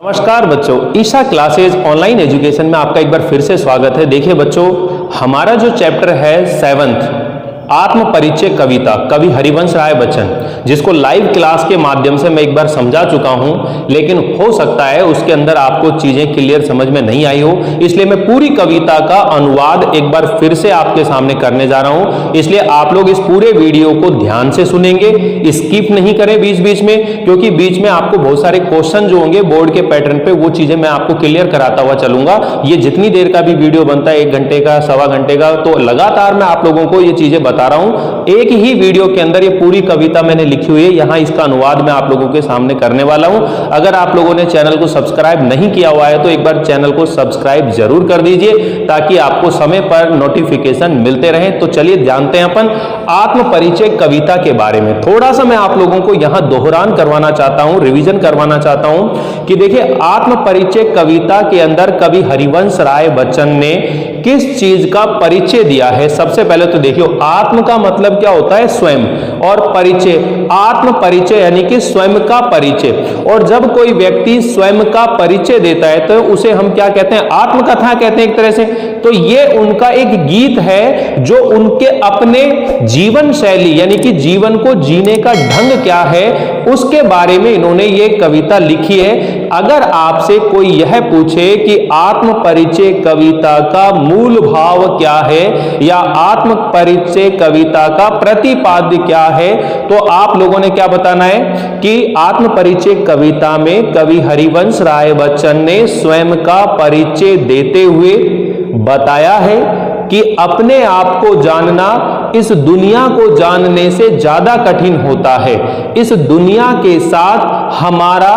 नमस्कार बच्चों, Isha classes online education में आपका एक बार फिर से स्वागत है। देखिए बच्चों, हमारा जो चैप्टर है 7th आत्म परिचय कविता, कवि हरिवंश राय बच्चन, जिसको लाइव क्लास के माध्यम से मैं एक बार समझा चुका हूं, लेकिन हो सकता है उसके अंदर आपको चीजें क्लियर समझ में नहीं आई हो, इसलिए मैं पूरी कविता का अनुवाद एक बार फिर से आपके सामने करने जा रहा हूं। इसलिए आप लोग इस पूरे वीडियो को ध्यान से सुनेंगे, स्किप नहीं करें बीच बीच में, क्योंकि बीच में आपको बहुत सारे क्वेश्चन जो होंगे बोर्ड के पैटर्न पे, वो चीजें मैं आपको क्लियर कराता हुआ चलूंगा। ये जितनी देर का भी वीडियो बनता है, 1 घंटे का, सवा घंटे का, तो लगातार मैं आप लोगों को ये चीजें बता रहा हूं। एक ही वीडियो के अंदर ये पूरी कविता मैंने लिखी हुई है, यहां इसका अनुवाद मैं आप लोगों के सामने करने वाला हूं। अगर आप लोगों ने चैनल को सब्सक्राइब नहीं किया हुआ है तो एक बार चैनल को सब्सक्राइब जरूर कर दीजिए, ताकि आपको समय पर नोटिफिकेशन मिलते रहे। तो चलिए जानते हैं अपन आत्म परिचय कविता के बारे में। थोड़ा सा मैं आप लोगों को यहां दोहरान करवाना चाहता हूं, रिवीजन करवाना चाहता हूं कि देखिए, आत्म परिचय कविता के अंदर कवि हरिवंश राय बच्चन ने किस चीज का परिचय दिया है। सबसे पहले तो देखियो, आत्म का मतलब क्या होता है? स्वयं, और परिचय, आत्म परिचय यानी कि स्वयं का परिचय। और जब कोई व्यक्ति स्वयं का परिचय देता है तो उसे हम क्या कहते हैं? आत्मकथा कहते हैं एक तरह से। तो ये उनका एक गीत है जो उनके अपने जीवन शैली यानी कि जीवन को जीने का ढंग क्या है उसके बारे में इन्होंने ये कविता लिखी है। अगर आपसे कोई यह पूछे कि आत्म परिचय कविता का मूल भाव क्या है या आत्म परिचय कविता का प्रतिपाद्य क्या है, तो आप लोगों ने क्या बताना है कि आत्म परिचय कविता में कवि हरिवंश राय बच्चन ने स्वयं का परिचय देते हुए बताया है कि अपने आप को जानना इस दुनिया को जानने से ज्यादा कठिन होता है। इस दुनिया के साथ हमारा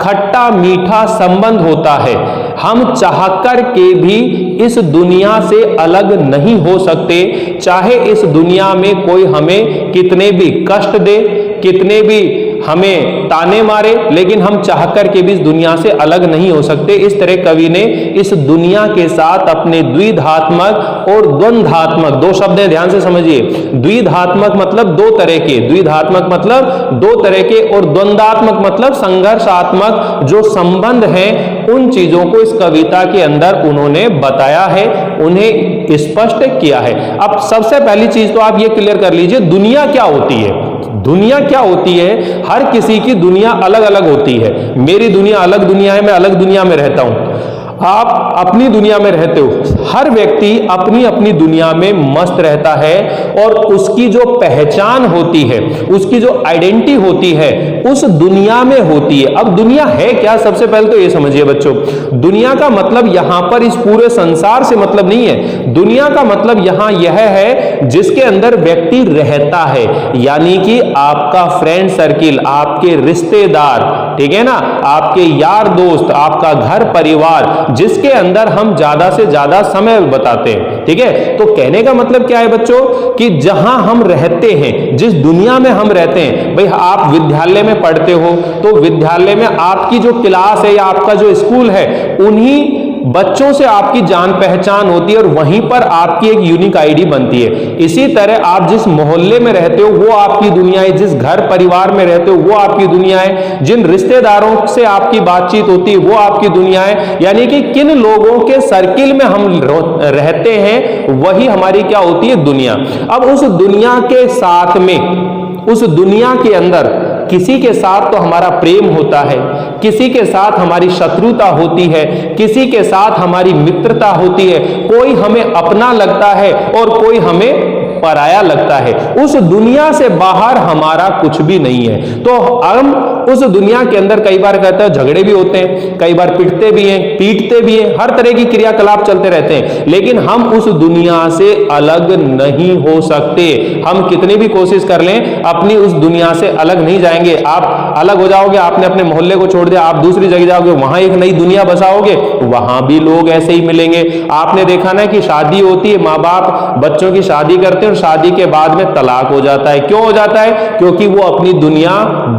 खट्टा मीठा संबंध होता है। हम चाहकर के भी इस दुनिया से अलग नहीं हो सकते, चाहे इस दुनिया में कोई हमें कितने भी कष्ट दे, कितने भी हमें ताने मारे, लेकिन हम चाहकर के भी इस दुनिया से अलग नहीं हो सकते। इस तरह कवि ने इस दुनिया के साथ अपने द्विधात्मक और द्वंद्वात्मक, दो शब्द हैं, ध्यान से समझिए। द्विधात्मक मतलब दो तरह के, द्विधात्मक मतलब दो तरह के, और द्वंद्वात्मक मतलब संघर्षात्मक जो संबंध हैं, उन चीजों को इस कविता के अंदर उन्होंने बताया है, उन्हें स्पष्ट किया है। अब सबसे पहली चीज तो आप ये क्लियर कर लीजिए, दुनिया क्या होती है। दुनिया क्या होती है? हर किसी की दुनिया अलग अलग होती है। मेरी दुनिया अलग दुनिया है, मैं अलग दुनिया में रहता हूं, आप अपनी दुनिया में रहते हो। हर व्यक्ति अपनी अपनी दुनिया में मस्त रहता है, और उसकी जो पहचान होती है, उसकी जो आइडेंटिटी होती है, उस दुनिया में होती है। अब दुनिया है क्या? सबसे पहले तो ये समझिए बच्चों, दुनिया का मतलब यहां पर इस पूरे संसार से मतलब नहीं है। दुनिया का मतलब यहां यह है जिसके अंदर व्यक्ति रहता है, यानी कि आपका फ्रेंड सर्किल, आपके रिश्तेदार, ठीक है ना, आपके यार दोस्त, आपका घर परिवार, जिसके अंदर हम ज्यादा से ज्यादा समय बताते हैं। ठीक है, तो कहने का मतलब क्या है बच्चों कि जहां हम रहते हैं, जिस दुनिया में हम रहते हैं, भाई आप विद्यालय में पढ़ते हो तो विद्यालय में आपकी जो क्लास है या आपका जो स्कूल है, उन्हीं बच्चों से आपकी जान पहचान होती है, और वहीं पर आपकी एक यूनिक आईडी बनती है। इसी तरह आप जिस मोहल्ले में रहते हो वो आपकी दुनिया है, जिस घर परिवार में रहते हो वो आपकी दुनिया है, जिन रिश्तेदारों से आपकी बातचीत होती है वो आपकी दुनिया है। यानी कि किन लोगों के सर्किल में हम रहते हैं, वही हमारी क्या होती है? दुनिया। अब उस दुनिया के साथ में, उस दुनिया के अंदर किसी के साथ तो हमारा प्रेम होता है, किसी के साथ हमारी शत्रुता होती है, किसी के साथ हमारी मित्रता होती है, कोई हमें अपना लगता है और कोई हमें पराया लगता है। उस दुनिया से बाहर हमारा कुछ भी नहीं है। तो हम उस दुनिया के अंदर कई बार कहते हैं झगड़े भी होते हैं, कई बार पिटते भी हैं, पीटते भी हैं, हर तरह की क्रियाकलाप चलते रहते हैं, लेकिन हम उस दुनिया से अलग नहीं हो सकते। हम कितनी भी कोशिश कर लें, अपनी उस दुनिया से अलग नहीं जाएंगे। आप अलग हो जाओगे, आपने अपने मोहल्ले को छोड़ दिया, आप दूसरी जगह जाओगे, वहां एक नई दुनिया बसाओगे, वहां भी लोग ऐसे ही मिलेंगे। आपने देखा ना कि शादी होती है, माँ बाप बच्चों की शादी करते हैं, और शादी के बाद में तलाक हो जाता है। क्यों हो जाता है? क्योंकि वो अपनी दुनिया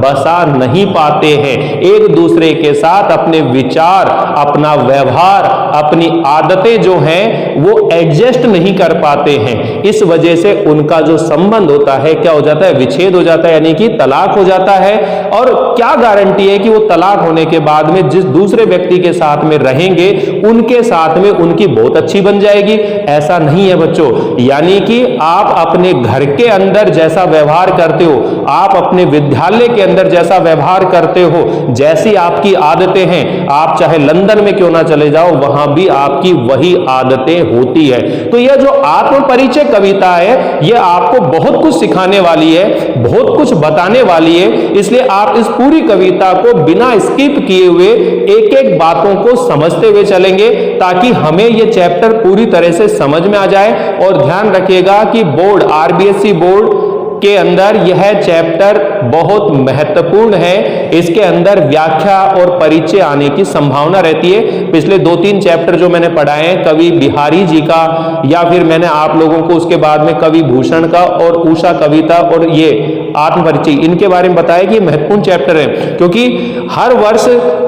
बसा नहीं नहीं पाते हैं, एक दूसरे के साथ अपने विचार, अपना व्यवहार, अपनी आदतें जो हैं वो एडजस्ट नहीं कर पाते हैं। इस वजह से उनका जो संबंध होता है क्या हो जाता है, विच्छेद हो जाता है, यानी कि तलाक हो जाता है। और क्या गारंटी है कि वो तलाक होने के बाद में जिस दूसरे व्यक्ति के साथ में रहेंगे उनके साथ में उनकी बहुत अच्छी बन जाएगी? ऐसा नहीं है बच्चों। यानी कि आप अपने घर के अंदर जैसा व्यवहार करते हो, आप अपने विद्यालय के अंदर जैसा व्यवहार करते हो, जैसी आपकी आदतें हैं, आप चाहे लंदन में क्यों ना चले जाओ वहां भी आपकी वही आदतें होती है। तो यह जो आत्म परिचय कविता है यह आपको बहुत कुछ सिखाने वाली है, बहुत कुछ बताने वाली है। इसलिए आप इस पूरी कविता को बिना स्किप किए हुए एक एक बातों को समझते हुए चलेंगे ताकि हमें यह चैप्टर पूरी तरह से समझ में आ जाए। और ध्यान रखिएगा कि बोर्ड, आरबीएसई बोर्ड के अंदर यह चैप्टर बहुत महत्वपूर्ण है। इसके अंदर व्याख्या और परिचय आने की संभावना रहती है। पिछले 2-3 चैप्टर जो मैंने पढ़ाए हैं, कवि बिहारी जी का, या फिर मैंने आप लोगों को उसके बाद में कवि भूषण का और उषा कविता और ये आत्म परिचय, इनके बारे में बताया कि महत्वपूर्ण चैप्टर है। क्योंकि हर वर्ष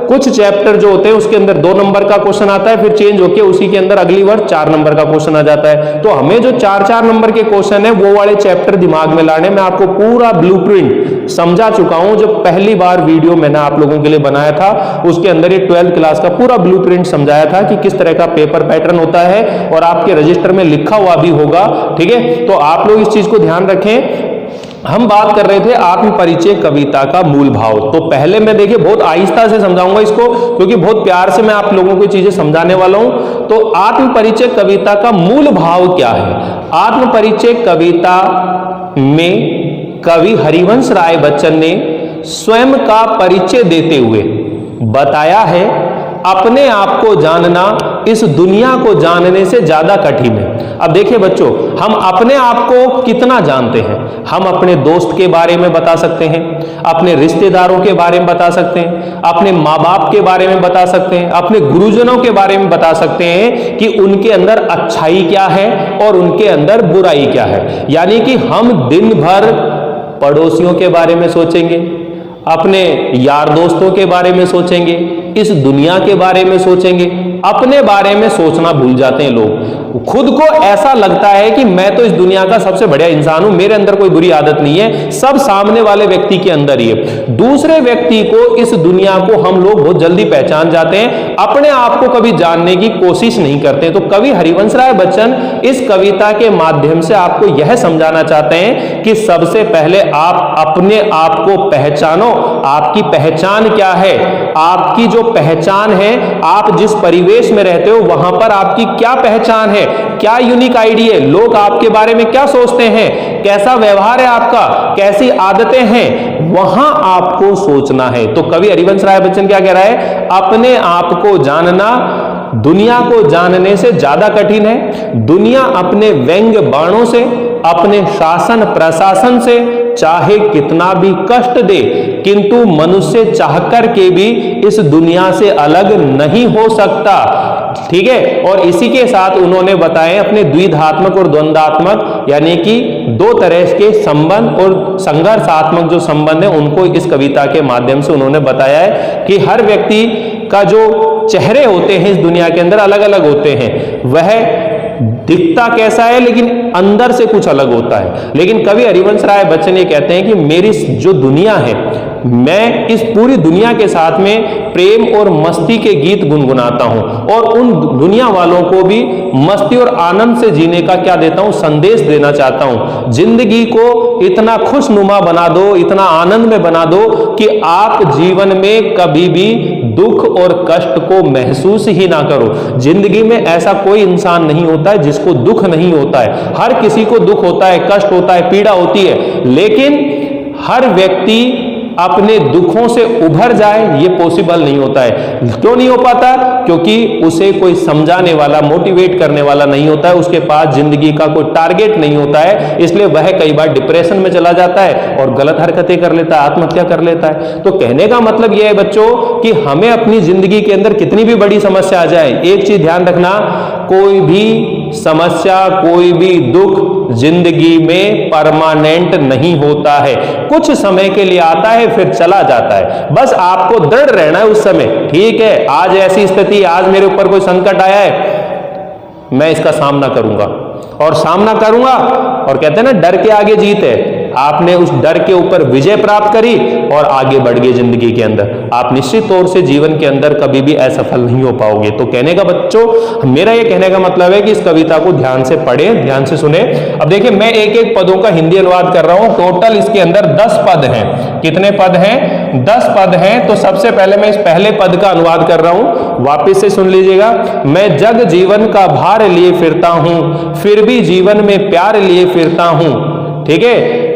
कुछ चैप्टर जो होते हैं उसके अंदर 2 नंबर का क्वेश्चन आता है, फिर चेंज होकर उसी के अंदर अगली वर्ष 4 नंबर का क्वेश्चन आ जाता है। तो हमें जो 4-4 नंबर के क्वेश्चन है वो वाले चैप्टर दिमाग में लाने में आपको पूरा ब्लूप्रिंट समझा चुका हूं। जो पहली बार वीडियो मैंने आप लोगों के लिए बनाया था उसके अंदर ये 12th क्लास का पूरा ब्लूप्रिंट समझाया था कि किस तरह का पेपर पैटर्न होता है और आपके रजिस्टर में लिखा हुआ भी होगा। ठीक है, तो आप लोग इस चीज को ध्यान रखें। हम बात कर रहे थे आत्म परिचय कविता का मूल भाव। तो पहले मैं देखिए बहुत आहिस्ता से समझाऊंगा इसको, क्योंकि बहुत प्यार से मैं आप लोगों को चीजें समझाने वाला हूं। तो आत्म परिचय कविता का मूल भाव क्या है? आत्म परिचय कविता में कवि हरिवंश राय बच्चन ने स्वयं का परिचय देते हुए बताया है, अपने आप को जानना इस दुनिया को जानने से ज्यादा कठिन है। अब देखिए बच्चों, हम अपने आप को कितना जानते हैं? हम अपने दोस्त के बारे में बता सकते हैं, अपने रिश्तेदारों के बारे में बता सकते हैं, अपने माँ बाप के बारे में बता सकते हैं, अपने गुरुजनों के बारे में बता सकते हैं कि उनके अंदर अच्छाई क्या है और उनके अंदर बुराई क्या है। यानी कि हम दिन भर पड़ोसियों के बारे में सोचेंगे, अपने यार दोस्तों के बारे में सोचेंगे, इस दुनिया के बारे में सोचेंगे, अपने बारे में सोचना भूल जाते हैं लोग। खुद को ऐसा लगता है कि मैं तो इस दुनिया का सबसे बढ़िया इंसान हूं, मेरे अंदर कोई बुरी आदत नहीं है, सब सामने वाले व्यक्ति के अंदर ही है। दूसरे व्यक्ति को, इस दुनिया को हम लोग बहुत जल्दी पहचान जाते हैं, अपने आप को कभी जानने की कोशिश नहीं करते। तो कवि हरिवंश राय बच्चन इस कविता के माध्यम से आपको यह समझाना चाहते हैं कि सबसे पहले आप अपने आप को पहचानो। आपकी पहचान क्या है? आपकी जो पहचान है, आप जिस परिवेश में रहते हो वहां पर आपकी क्या पहचान है, क्या यूनिक आईडी है, लोग आपके बारे में क्या सोचते हैं, कैसा व्यवहार है आपका, कैसी आदतें हैं, वहां आपको सोचना है। तो कवि हरिवंश राय बच्चन क्या कह रहा है? अपने आप को जानना दुनिया को जानने से ज्यादा कठिन है। दुनिया अपने व्यंग्य बाणों से, अपने शासन प्रशासन से चाहे कितना भी कष्ट दे, किंतु मनुष्य चाहकर के भी इस दुनिया से अलग नहीं हो सकता। ठीक है, और इसी के साथ उन्होंने बताए अपने द्विधात्मक और द्वंद्वात्मक, यानी कि 2 तरह के संबंध और संघर्षात्मक जो संबंध है उनको इस कविता के माध्यम से उन्होंने बताया है कि हर व्यक्ति का जो चेहरे होते हैं इस दुनिया के अंदर अलग अलग होते हैं। वह दिखता कैसा है लेकिन अंदर से कुछ अलग होता है। लेकिन कवि हरिवंश राय बच्चन ये कहते हैं कि मेरी जो दुनिया है, मैं इस पूरी दुनिया के साथ में प्रेम और मस्ती के गीत गुनगुनाता हूं और उन दुनिया वालों को भी मस्ती और आनंद से जीने का क्या देता हूं, संदेश देना चाहता हूं। जिंदगी को इतना खुशनुमा बना दो, इतना आनंद में बना दो कि आप जीवन में कभी भी दुख और कष्ट को महसूस ही ना करो। जिंदगी में ऐसा कोई इंसान नहीं होता है जिसको दुख नहीं होता है। हर किसी को दुख होता है, कष्ट होता है, पीड़ा होती है, लेकिन हर व्यक्ति अपने दुखों से उभर जाए ये पॉसिबल नहीं होता है। क्यों नहीं हो पाता? क्योंकि उसे कोई समझाने वाला, मोटिवेट करने वाला नहीं होता है, उसके पास जिंदगी का कोई टारगेट नहीं होता है। इसलिए वह कई बार डिप्रेशन में चला जाता है और गलत हरकतें कर लेता है, आत्महत्या कर लेता है। तो कहने का मतलब यह है बच्चों कि हमें अपनी जिंदगी के अंदर कितनी भी बड़ी समस्या आ जाए, एक चीज ध्यान रखना, कोई भी समस्या, कोई भी दुख जिंदगी में परमानेंट नहीं होता है, कुछ समय के लिए आता है फिर चला जाता है। बस आपको दृढ़ रहना है उस समय। ठीक है, आज ऐसी स्थिति, आज मेरे ऊपर कोई संकट आया है, मैं इसका सामना करूंगा और सामना करूंगा, और कहते हैं ना डर के आगे जीत है। आपने उस डर के ऊपर विजय प्राप्त करी और आगे बढ़ गए जिंदगी के अंदर। आप निश्चित तौर से जीवन के अंदर कभी भी असफल नहीं हो पाओगे। तो कहने का बच्चों, मेरा ये कहने का मतलब है कि इस कविता को ध्यान से पढ़ें, ध्यान से सुने। अब देखिए, मैं एक एक पदों का हिंदी अनुवाद कर रहा हूं। टोटल इसके अंदर 10 पद हैं। कितने पद हैं? 10 पद हैं। तो सबसे पहले मैं इस पहले पद का अनुवाद कर रहा हूं, वापिस से सुन लीजिएगा। मैं जग जीवन का भार लिए फिरता हूं, फिर भी जीवन में प्यार लिए फिरता हूं। ठीक है,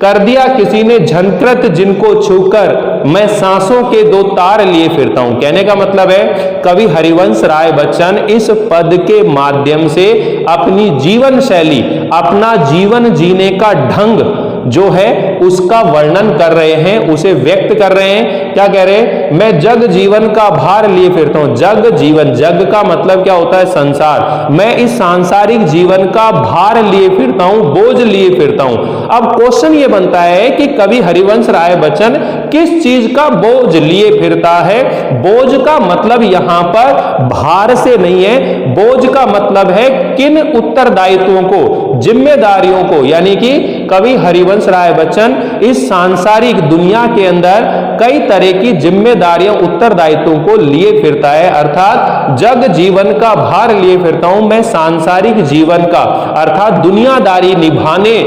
कर दिया किसी ने झनकृत जिनको छूकर, मैं सांसों के 2 तार लिए फिरता हूं। कहने का मतलब है, कवि हरिवंश राय बच्चन इस पद के माध्यम से अपनी जीवन शैली, अपना जीवन जीने का ढंग जो है उसका वर्णन कर रहे हैं, उसे व्यक्त कर रहे हैं। क्या कह रहे हैं? मैं जग जीवन का भार लिए फिरता हूं। जग जीवन, जग का मतलब क्या होता है? संसार। मैं इस सांसारिक जीवन का भार लिए फिरता हूं, बोझ लिए फिरता हूं। अब क्वेश्चन ये बनता है कि कवि हरिवंश राय बच्चन किस चीज का बोझ लिए फिरता है? बोझ का मतलब यहां पर भार से नहीं है, बोझ का मतलब है किन उत्तरदायित्वों को, जिम्मेदारियों को। यानी कि कवि हरिवंश राय बच्चन इस सांसारिक दुनिया के अंदर कई तरह की जिम्मेदारियों, उत्तरदायित्वों को लिए फिरता है। अर्थात जग जीवन का भार लिए फिरता हूं, मैं सांसारिक जीवन का अर्थात दुनियादारी निभाने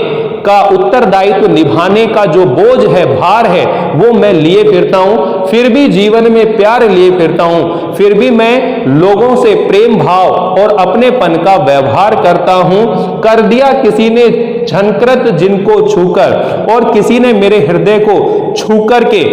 का, उत्तरदायित्व निभाने का जो बोझ है, भार है, वो मैं लिए फिरता हूं। फिर भी जीवन में प्यार लिए फिरता हूं, फिर भी मैं लोगों से प्रेम भाव और अपनेपन का व्यवहार करता हूं। कर दिया किसी ने झनकृत जिनको छूकर, और किसी ने मेरे हृदय को छू करके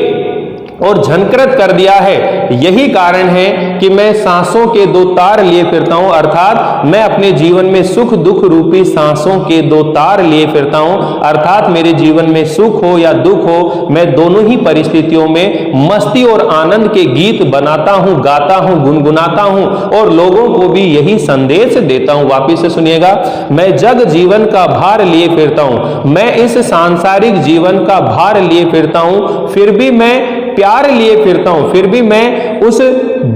और झनकृत कर दिया है। यही कारण है कि मैं सांसों के 2 तार लिए फिरता हूं। अर्थात मैं अपने जीवन में सुख दुख रूपी सांसों के 2 तार लिए फिरता हूं। अर्थात मेरे जीवन में सुख हो या दुख हो, मैं दोनों ही परिस्थितियों में मस्ती और आनंद के गीत बनाता हूं, गाता हूं, गुनगुनाता हूं और लोगों को भी यही संदेश देता हूं। वापिस से सुनिएगा, मैं जग जीवन का भार लिए फिरता हूं, मैं इस सांसारिक जीवन का भार लिए फिरता हूं, फिर भी मैं प्यार लिए फिरता हूं, फिर भी मैं उस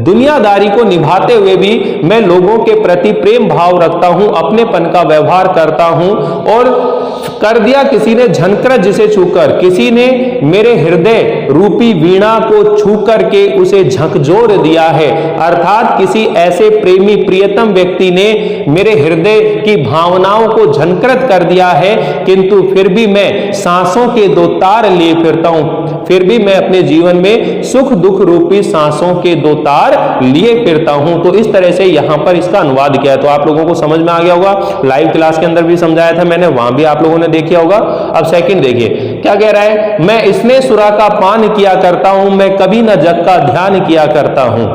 दुनियादारी को निभाते हुए भी मैं लोगों के प्रति प्रेम भाव रखता हूं, अपनेपन का व्यवहार करता हूं। और कर दिया किसी ने झनकृत जिसे छूकर, किसी ने मेरे हृदय रूपी वीणा को छू करके उसे झकझोर दिया है। अर्थात किसी ऐसे प्रेमी प्रियतम व्यक्ति ने मेरे हृदय की भावनाओं को झनकृत कर दिया है, किंतु फिर भी मैं सांसों के 2 तार लिए फिरता हूं, फिर भी मैं अपने जीवन में सुख दुख रूपी सांसों के 2 तार लिए फिरता हूं। तो इस तरह से यहां पर इसका अनुवाद किया है। तो आप लोगों को समझ में आ गया होगा। लाइव क्लास के अंदर भी समझाया था मैंने, वहां भी आप लोगों ने देखा होगा। अब सेकंड देखिए क्या कह रहा है, मैं स्नेह सुरा का पान किया करता हूं, मैं कभी न जग का ध्यान किया करता हूं।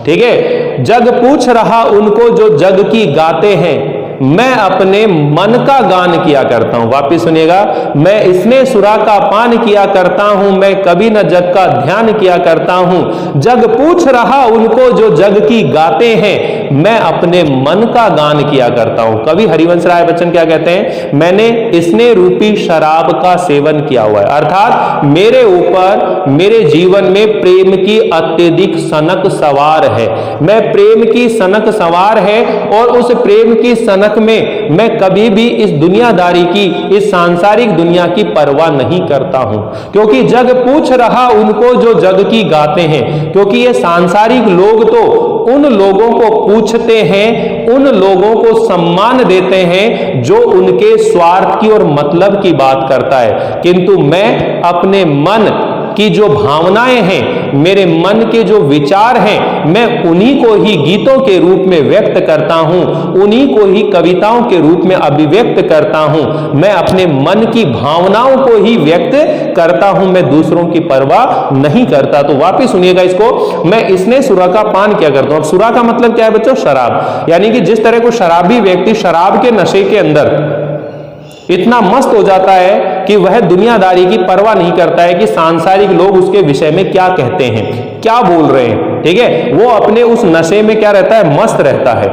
ठीक है, जग पूछ रहा उनको जो जग की गाते हैं, मैं अपने मन का गान किया करता हूं। वापिस सुनिएगा, मैं स्नेह सुरा का पान किया करता हूं, मैं कभी न जग का ध्यान किया करता हूं। जग पूछ रहा उनको जो जग की गाते हैं, मैं अपने मन का गान किया करता हूं। कवि हरिवंश राय बच्चन क्या कहते हैं, मैंने स्नेह रूपी शराब का सेवन किया हुआ है। अर्थात मेरे ऊपर, मेरे जीवन में प्रेम की अत्यधिक सनक सवार है, मैं प्रेम की सनक सवार है और उस प्रेम की सनक में मैं कभी भी इस दुनियादारी की, इस सांसारिक दुनिया की परवाह नहीं करता हूं। क्योंकि जग पूछ रहा उनको जो जग की गाते हैं, क्योंकि ये सांसारिक लोग तो उन लोगों को पूछते हैं, उन लोगों को सम्मान देते हैं जो उनके स्वार्थ की और मतलब की बात करता है, किंतु मैं अपने मन की जो भावनाएं हैं, मेरे मन के जो विचार हैं, मैं उन्हीं को ही गीतों के रूप में व्यक्त करता हूं, उन्हीं को ही कविताओं के रूप में अभिव्यक्त करता हूं। मैं अपने मन की भावनाओं को ही व्यक्त करता हूं, मैं दूसरों की परवाह नहीं करता। तो वापिस सुनिएगा इसको, मैं स्नेह सुरा का पान क्या करता हूं। अब सुरा का मतलब क्या है बच्चों? शराब। यानी कि जिस तरह को शराबी व्यक्ति शराब के नशे के अंदर इतना मस्त हो जाता है कि वह दुनियादारी की परवाह नहीं करता है कि सांसारिक लोग उसके विषय में क्या कहते हैं, क्या बोल रहे हैं। ठीक है, वो अपने उस नशे में क्या रहता है? मस्त रहता है।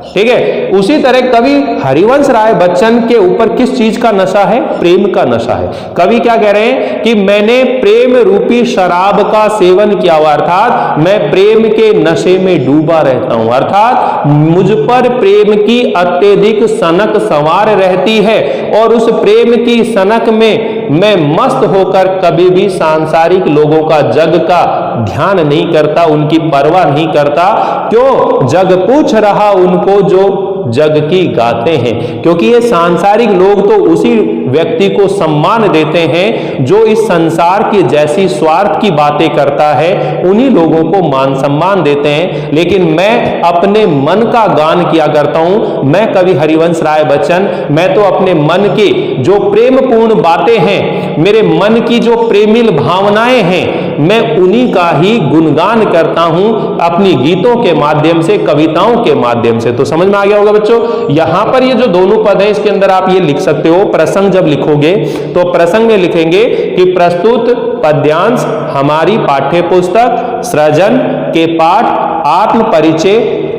ठीक है। उसी तरह कवि हरिवंश राय बच्चन के ऊपर किस चीज का नशा है? प्रेम का नशा है। कवि क्या कह रहे हैं कि मैंने प्रेम रूपी शराब का सेवन किया हुआ, अर्थात मैं प्रेम के नशे में डूबा रहता हूं, अर्थात मुझ पर प्रेम की अत्यधिक सनक सवार रहती है और उस प्रेम की सनक में मैं मस्त होकर कभी भी सांसारिक लोगों का, जग का ध्यान नहीं करता, उनकी परवाह नहीं करता। क्यों? जग पूछ रहा उनको जो जग की गाते हैं, क्योंकि ये सांसारिक लोग तो उसी व्यक्ति को सम्मान देते हैं जो इस संसार की जैसी स्वार्थ की बातें करता है, उन्हीं लोगों को मान सम्मान देते हैं। लेकिन मैं अपने मन का गान किया करता हूं। मैं कवि हरिवंश राय बच्चन, मैं तो अपने मन की जो प्रेमपूर्ण बातें हैं, मेरे मन की जो प्रेमिल भावनाएं हैं, मैं उन्हीं का ही गुणगान करता हूं अपनी गीतों के माध्यम से, कविताओं के माध्यम से। तो समझ में आ गया होगा बच्चों। यहां पर ये जो दोनों पद है, इसके अंदर आप ये लिख सकते हो, प्रसंग जब लिखोगे तो प्रसंग में लिखेंगे कि प्रस्तुत पद्यांश हमारी पाठ्य पुस्तक सृजन के पाठ आत्म परिचय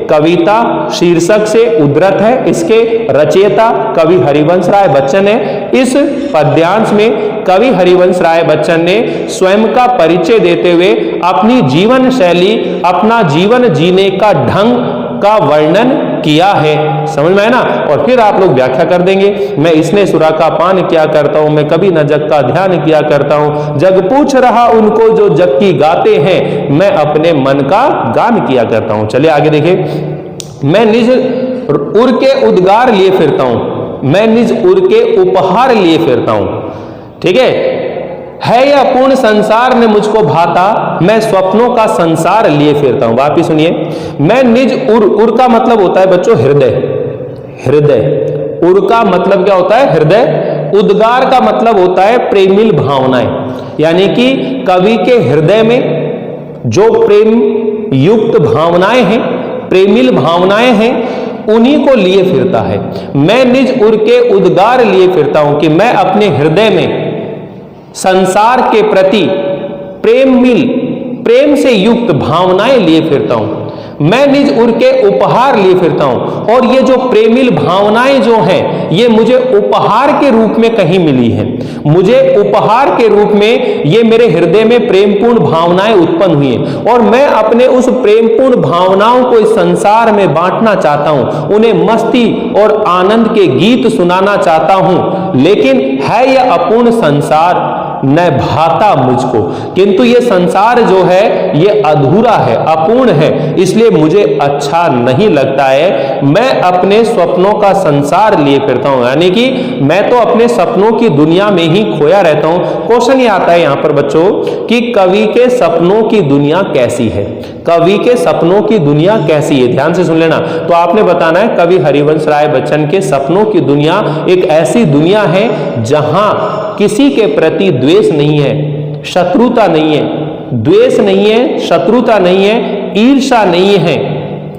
कविता शीर्षक से उद्धृत है। इसके रचयिता कवि हरिवंश राय बच्चन है। इस पद्यांश में कवि हरिवंश राय बच्चन ने स्वयं का परिचय देते हुए अपनी जीवन शैली, अपना जीवन जीने का ढंग का वर्णन किया है। समझ में है ना? और फिर आप लोग व्याख्या कर देंगे, मैं इसने सुरा का पान किया करता हूं, मैं कभी न जग का ध्यान किया करता हूं, जग पूछ रहा उनको जो जग की गाते हैं, मैं अपने मन का गान किया करता हूं। चलिए आगे देखिए। मैं निज उर के उद्गार लिए फिरता हूं, मैं निज उर के उपहार लिए फिरता हूं। ठीक है यह पूर्ण संसार ने मुझको भाता, मैं स्वप्नों का संसार लिए फिरता हूं। वापिस सुनिए, मैं निज उर का मतलब होता है बच्चों हृदय, हृदय। उर का मतलब क्या होता है? हृदय। उद्गार का मतलब होता है प्रेमिल भावनाएं, यानी कि कवि के हृदय में जो प्रेम युक्त भावनाएं हैं, प्रेमिल भावनाएं हैं, उन्हीं को लिए फिरता है। मैं निज उर के उद्गार लिए फिरता हूं कि मैं अपने हृदय में संसार के प्रति प्रेम से युक्त भावनाएं लिए फिरता हूं। मैं निज उर के उपहार लिए फिरता हूं, और ये जो प्रेमिल भावनाएं जो हैं, ये मुझे उपहार के रूप में कहीं मिली हैं। मुझे उपहार के रूप में ये मेरे हृदय में प्रेमपूर्ण भावनाएं उत्पन्न हुई हैं, और मैं अपने उस प्रेमपूर्ण भावनाओं को इस संसार में बांटना चाहता हूं, उन्हें मस्ती और आनंद के गीत सुनाना चाहता हूं। लेकिन है यह अपूर्ण संसार न भाता मुझको, किंतु ये संसार जो है ये अधूरा है, अपूर्ण है, इसलिए मुझे अच्छा नहीं लगता है। मैं अपने सपनों का संसार लिए फिरता हूं, यानी कि मैं तो अपने सपनों की दुनिया में ही खोया रहता हूं। क्वेश्चन ये आता है यहां पर बच्चों कि कवि के सपनों की दुनिया कैसी है? कवि के सपनों की दुनिया कैसी है? ध्यान से सुन लेना। तो आपने बताना है कवि हरिवंश राय बच्चन के सपनों की दुनिया एक ऐसी दुनिया है जहां किसी के प्रति द्वेष नहीं है, शत्रुता नहीं है, द्वेष नहीं है, शत्रुता नहीं है, ईर्ष्या नहीं है,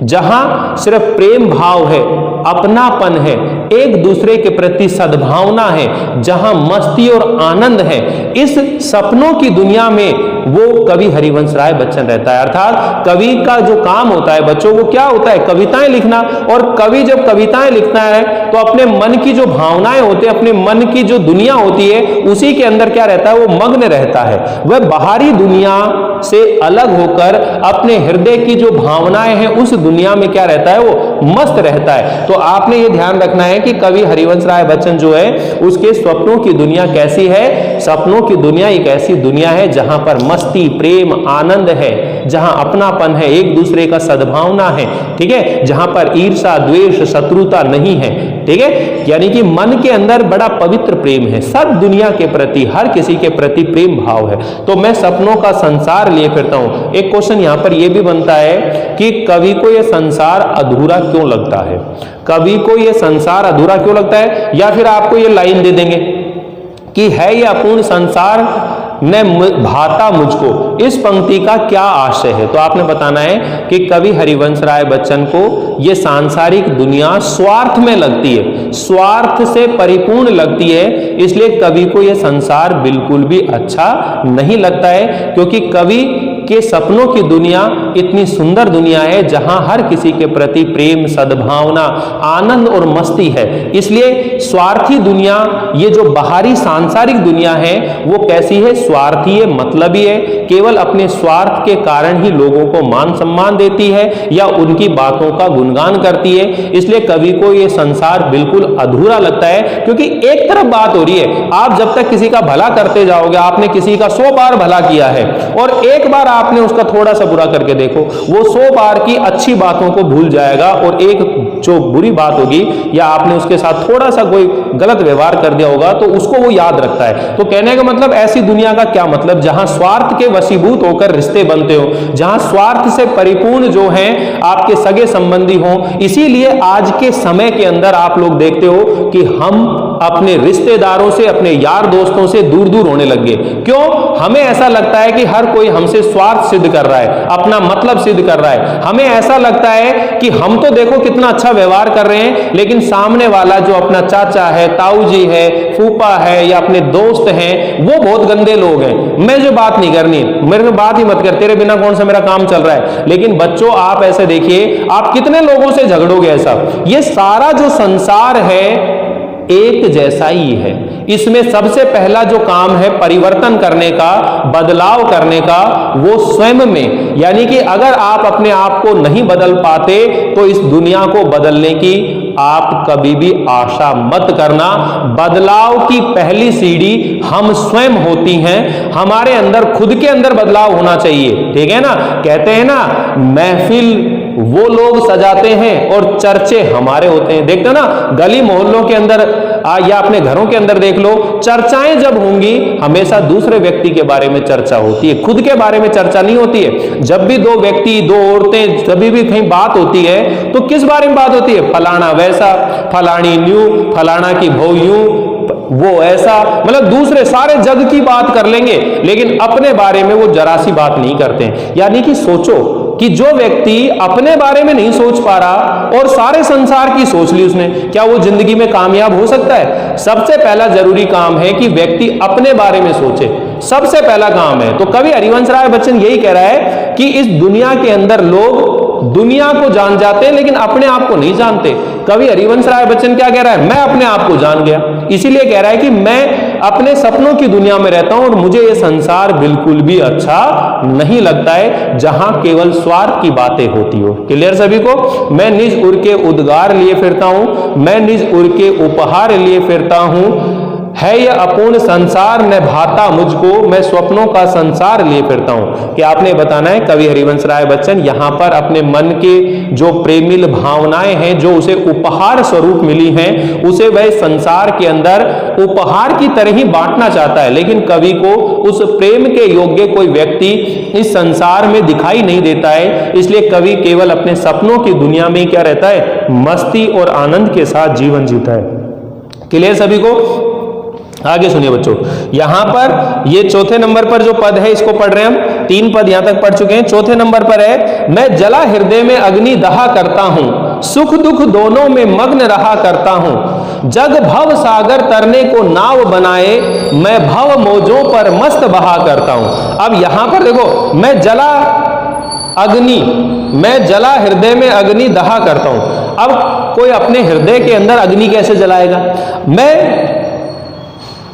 जहां सिर्फ प्रेम भाव है, अपनापन है, एक दूसरे के प्रति सद्भावना है, जहां मस्ती और आनंद है। इस सपनों की दुनिया में वो कवि हरिवंश राय बच्चन रहता है। अर्थात कवि का जो काम होता है बच्चों, वो क्या होता है? कविताएं लिखना। और कवि जब कविताएं लिखता है तो अपने मन की जो भावनाएं होती है, अपने मन की जो दुनिया होती है, उसी के अंदर क्या रहता है? वो मग्न रहता है। वह बाहरी दुनिया से अलग होकर अपने हृदय की जो भावनाएं हैं उस दुनिया में क्या रहता है? वो मस्त रहता है। तो आपने ये ध्यान रखना है कि कवि हरिवंश राय बच्चन जो है उसके स्वप्नों की दुनिया कैसी है? सपनों की दुनिया एक ऐसी दुनिया है जहां पर मस्ती, प्रेम, आनंद है, जहां अपनापन है, एक दूसरे का सद्भावना है, ठीक है, जहां पर ईर्ष्या, द्वेष, शत्रुता नहीं है, ठीक है। यानी कि मन के अंदर बड़ा पवित्र प्रेम है, सब दुनिया के प्रति, हर किसी के प्रति प्रेम भाव है। तो मैं सपनों का संसार लिए फिरता हूं। एक क्वेश्चन यहां पर यह भी बनता है कि कवि को यह संसार अधूरा क्यों लगता है? कवि को यह संसार अधूरा क्यों लगता है? या फिर आपको यह लाइन दे देंगे कि है यह अपूर्ण संसार न भाता मुझको, इस पंक्ति का क्या आशय है? तो आपने बताना है कि कवि हरिवंश राय बच्चन को यह सांसारिक दुनिया स्वार्थ में लगती है, स्वार्थ से परिपूर्ण लगती है, इसलिए कवि को यह संसार बिल्कुल भी अच्छा नहीं लगता है। क्योंकि कवि के सपनों की दुनिया इतनी सुंदर दुनिया है जहां हर किसी के प्रति प्रेम, सद्भावना, आनंद और मस्ती है। इसलिए स्वार्थी दुनिया, ये जो बाहरी सांसारिक दुनिया है वो कैसी है? स्वार्थी है, मतलबी है, केवल अपने स्वार्थ के कारण ही लोगों को मान सम्मान देती है या उनकी बातों का गुणगान करती है। इसलिए कवि को ये संसार बिल्कुल अधूरा लगता है, क्योंकि एक तरफ बात हो रही है, आप जब तक किसी का भला करते जाओगे, आपने किसी का 100 बार भला किया है और एक बार आपने उसका थोड़ा सा बुरा करके देखो, वो 100 बार की अच्छी बातों को भूल जाएगा और एक जो बुरी बात होगी या आपने उसके साथ थोड़ा सा कोई गलत व्यवहार कर दिया होगा तो उसको वो याद रखता है। तो कहने का मतलब ऐसी दुनिया का क्या मतलब? जहां स्वार्थ के वशीभूत होकर रिश्ते बनते हो, जहां स्वार्थ से परिपूर्ण जो हैं आपके सगे संबंधी हो। इसीलिए आज के समय के अंदर आप लोग देखते हो कि हम अपने रिश्तेदारों से, अपने यार दोस्तों से दूर दूर होने लग गए। क्यों? हमें ऐसा लगता है कि हर कोई हमसे स्वार्थ सिद्ध कर रहा है, अपना मतलब सिद्ध कर रहा है। हमें ऐसा लगता है कि हम तो देखो कितना अच्छा व्यवहार कर रहे हैं, लेकिन सामने वाला जो अपना चाचा है, ताऊ जी है, फूफा है या अपने दोस्त हैं, वो बहुत गंदे लोग हैं। मैं जो बात नहीं करनी, मेरे में बात ही मत कर, तेरे बिना कौन सा मेरा काम चल रहा है। लेकिन बच्चों आप ऐसे देखिए, आप कितने लोगों से झगड़ोगे ऐसा। ये सारा जो संसार है एक जैसा ही है। इसमें सबसे पहला जो काम है परिवर्तन करने का, बदलाव करने का, वो स्वयं में। यानी कि अगर आप अपने आप को नहीं बदल पाते तो इस दुनिया को बदलने की आप कभी भी आशा मत करना। बदलाव की पहली सीढ़ी हम स्वयं होती हैं। हमारे अंदर, खुद के अंदर बदलाव होना चाहिए, ठीक है ना। कहते हैं ना, महफिल वो लोग सजाते हैं और चर्चे हमारे होते हैं। देखते हो ना, गली मोहल्लों के अंदर या अपने घरों के अंदर देख लो, चर्चाएं जब होंगी हमेशा दूसरे व्यक्ति के बारे में चर्चा होती है, खुद के बारे में चर्चा नहीं होती है। जब भी दो व्यक्ति, दो औरतें, जब भी कहीं बात होती है तो किस बारे में बात होती है? फलाना वैसा, फलानी न्यू, फलाना की बहू यूं, वो ऐसा, मतलब दूसरे सारे जग की बात कर लेंगे, लेकिन अपने बारे में वो जरा सी बात नहीं करते हैं। यानी कि सोचो कि जो व्यक्ति अपने बारे में नहीं सोच पा रहा और सारे संसार की सोच ली उसने, क्या वो जिंदगी में कामयाब हो सकता है? सबसे पहला जरूरी काम है कि व्यक्ति अपने बारे में सोचे, सबसे पहला काम है। तो कवि हरिवंश राय बच्चन यही कह रहा है कि इस दुनिया के अंदर लोग दुनिया को जान जाते हैं लेकिन अपने आप को नहीं जानते। कवि हरिवंश राय बच्चन क्या कह रहा है? मैं अपने आप को जान गया, इसीलिए कह रहा है कि मैं अपने सपनों की दुनिया में रहता हूं और मुझे ये संसार बिल्कुल भी अच्छा नहीं लगता है जहां केवल स्वार्थ की बातें होती हो। क्लियर सभी को? मैं निज उर के उद्गार लिए फिरता हूं, मैं निज उर के उपहार लिए फिरता हूं, है यह अपूर्ण संसार न भाता मुझको, मैं स्वप्नों का संसार लिए फिरता हूं। कि आपने बताना है कवि हरिवंश राय बच्चन यहां पर अपने मन के जो प्रेमिल भावनाएं हैं, जो उसे उपहार स्वरूप मिली हैं, उसे वह संसार के अंदर उपहार की तरह ही बांटना चाहता है। लेकिन कवि को उस प्रेम के योग्य कोई व्यक्ति इस संसार में दिखाई नहीं देता है, इसलिए कवि केवल अपने सपनों की दुनिया में क्या रहता है? मस्ती और आनंद के साथ जीवन जीता है। क्लियर सभी को? आगे सुनिए बच्चों, यहां पर ये चौथे नंबर पर जो पद है इसको पढ़ रहे हैं हम। 3 पद यहां तक पढ़ चुके हैं। चौथे नंबर पर है, मैं जला हृदय में अग्नि दहा करता हूं, सुख दुख दोनों में मग्न रहा करता हूं, जग भव सागर तरने को नाव बनाए, मैं भव मौजों पर मस्त बहा करता हूं। अब यहां पर देखो, मैं जला अग्नि, मैं जला हृदय में अग्नि दहा करता हूं। अब कोई अपने हृदय के अंदर अग्नि कैसे जलाएगा? मैं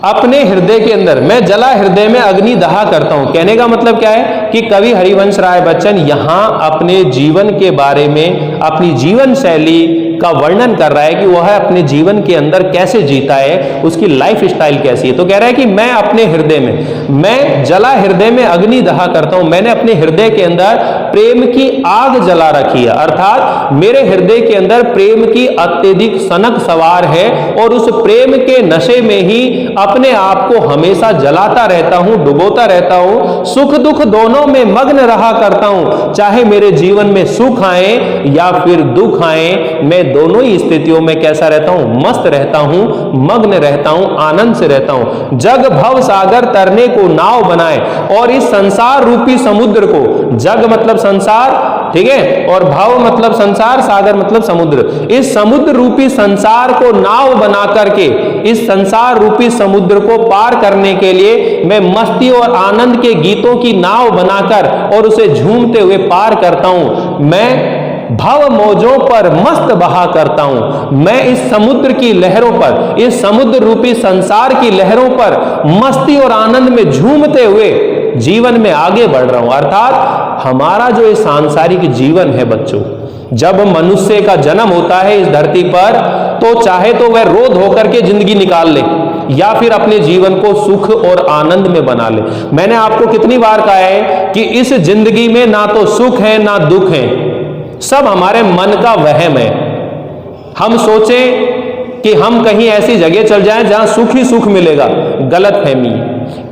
अपने हृदय के अंदर, मैं जला हृदय में अग्नि दहा करता हूं। कहने का मतलब क्या है कि कवि हरिवंश राय बच्चन यहां अपने जीवन के बारे में, अपनी जीवन शैली का वर्णन कर रहा है कि वह अपने जीवन के अंदर कैसे जीता है, उसकी लाइफ स्टाइल कैसी है। तो कह रहा है कि मैं अपने हृदय में, मैं जला हृदय में अग्नि दहा करता हूं, मैंने अपने हृदय के अंदर प्रेम की आग जला रखी है, अर्थात मेरे हृदय के अंदर प्रेम की अत्यधिक सनक सवार है और उस प्रेम के नशे में ही अपने आप को हमेशा जलाता रहता हूं, डुबोता रहता हूं, सुख दुख दोनों में मग्न रहा करता हूं। चाहे मेरे जीवन में सुख आए या फिर दुख आए, मैं दोनों ही स्थितियों में कैसा रहता हूं? मस्त रहता हूं, मग्न रहता हूं, आनंद से रहता हूं। जग भव सागर तरने को नाव बनाए, और इस संसार रूपी समुद्र को, जग मतलब संसार, ठीक है, और भव मतलब संसार, सागर मतलब समुद्र। इस समुद्र रूपी संसार को नाव बना करके इस संसार रूपी समुद्र को पार करने के लिए मैं मस्ती और आनंद के गीतों की नाव बनाकर और उसे झूमते हुए पार करता हूं। मैं भव मौजों पर मस्त बहा करता हूं। मैं इस समुद्र की लहरों पर, इस समुद्र रूपी संसार की लहरों पर मस्ती और आनंद में झूमते हुए जीवन में आगे बढ़ रहा हूं। अर्थात हमारा जो ये सांसारिक जीवन है बच्चों, जब मनुष्य का जन्म होता है इस धरती पर, तो चाहे तो वह रो धो करके जिंदगी निकाल ले या फिर अपने जीवन को सुख और आनंद में बना ले। मैंने आपको कितनी बार कहा है कि इस जिंदगी में ना तो सुख है ना दुख है, सब हमारे मन का वहम है। हम सोचें कि हम कहीं ऐसी जगह चल जाएं जहां सुख ही सुख मिलेगा, गलत फहमी।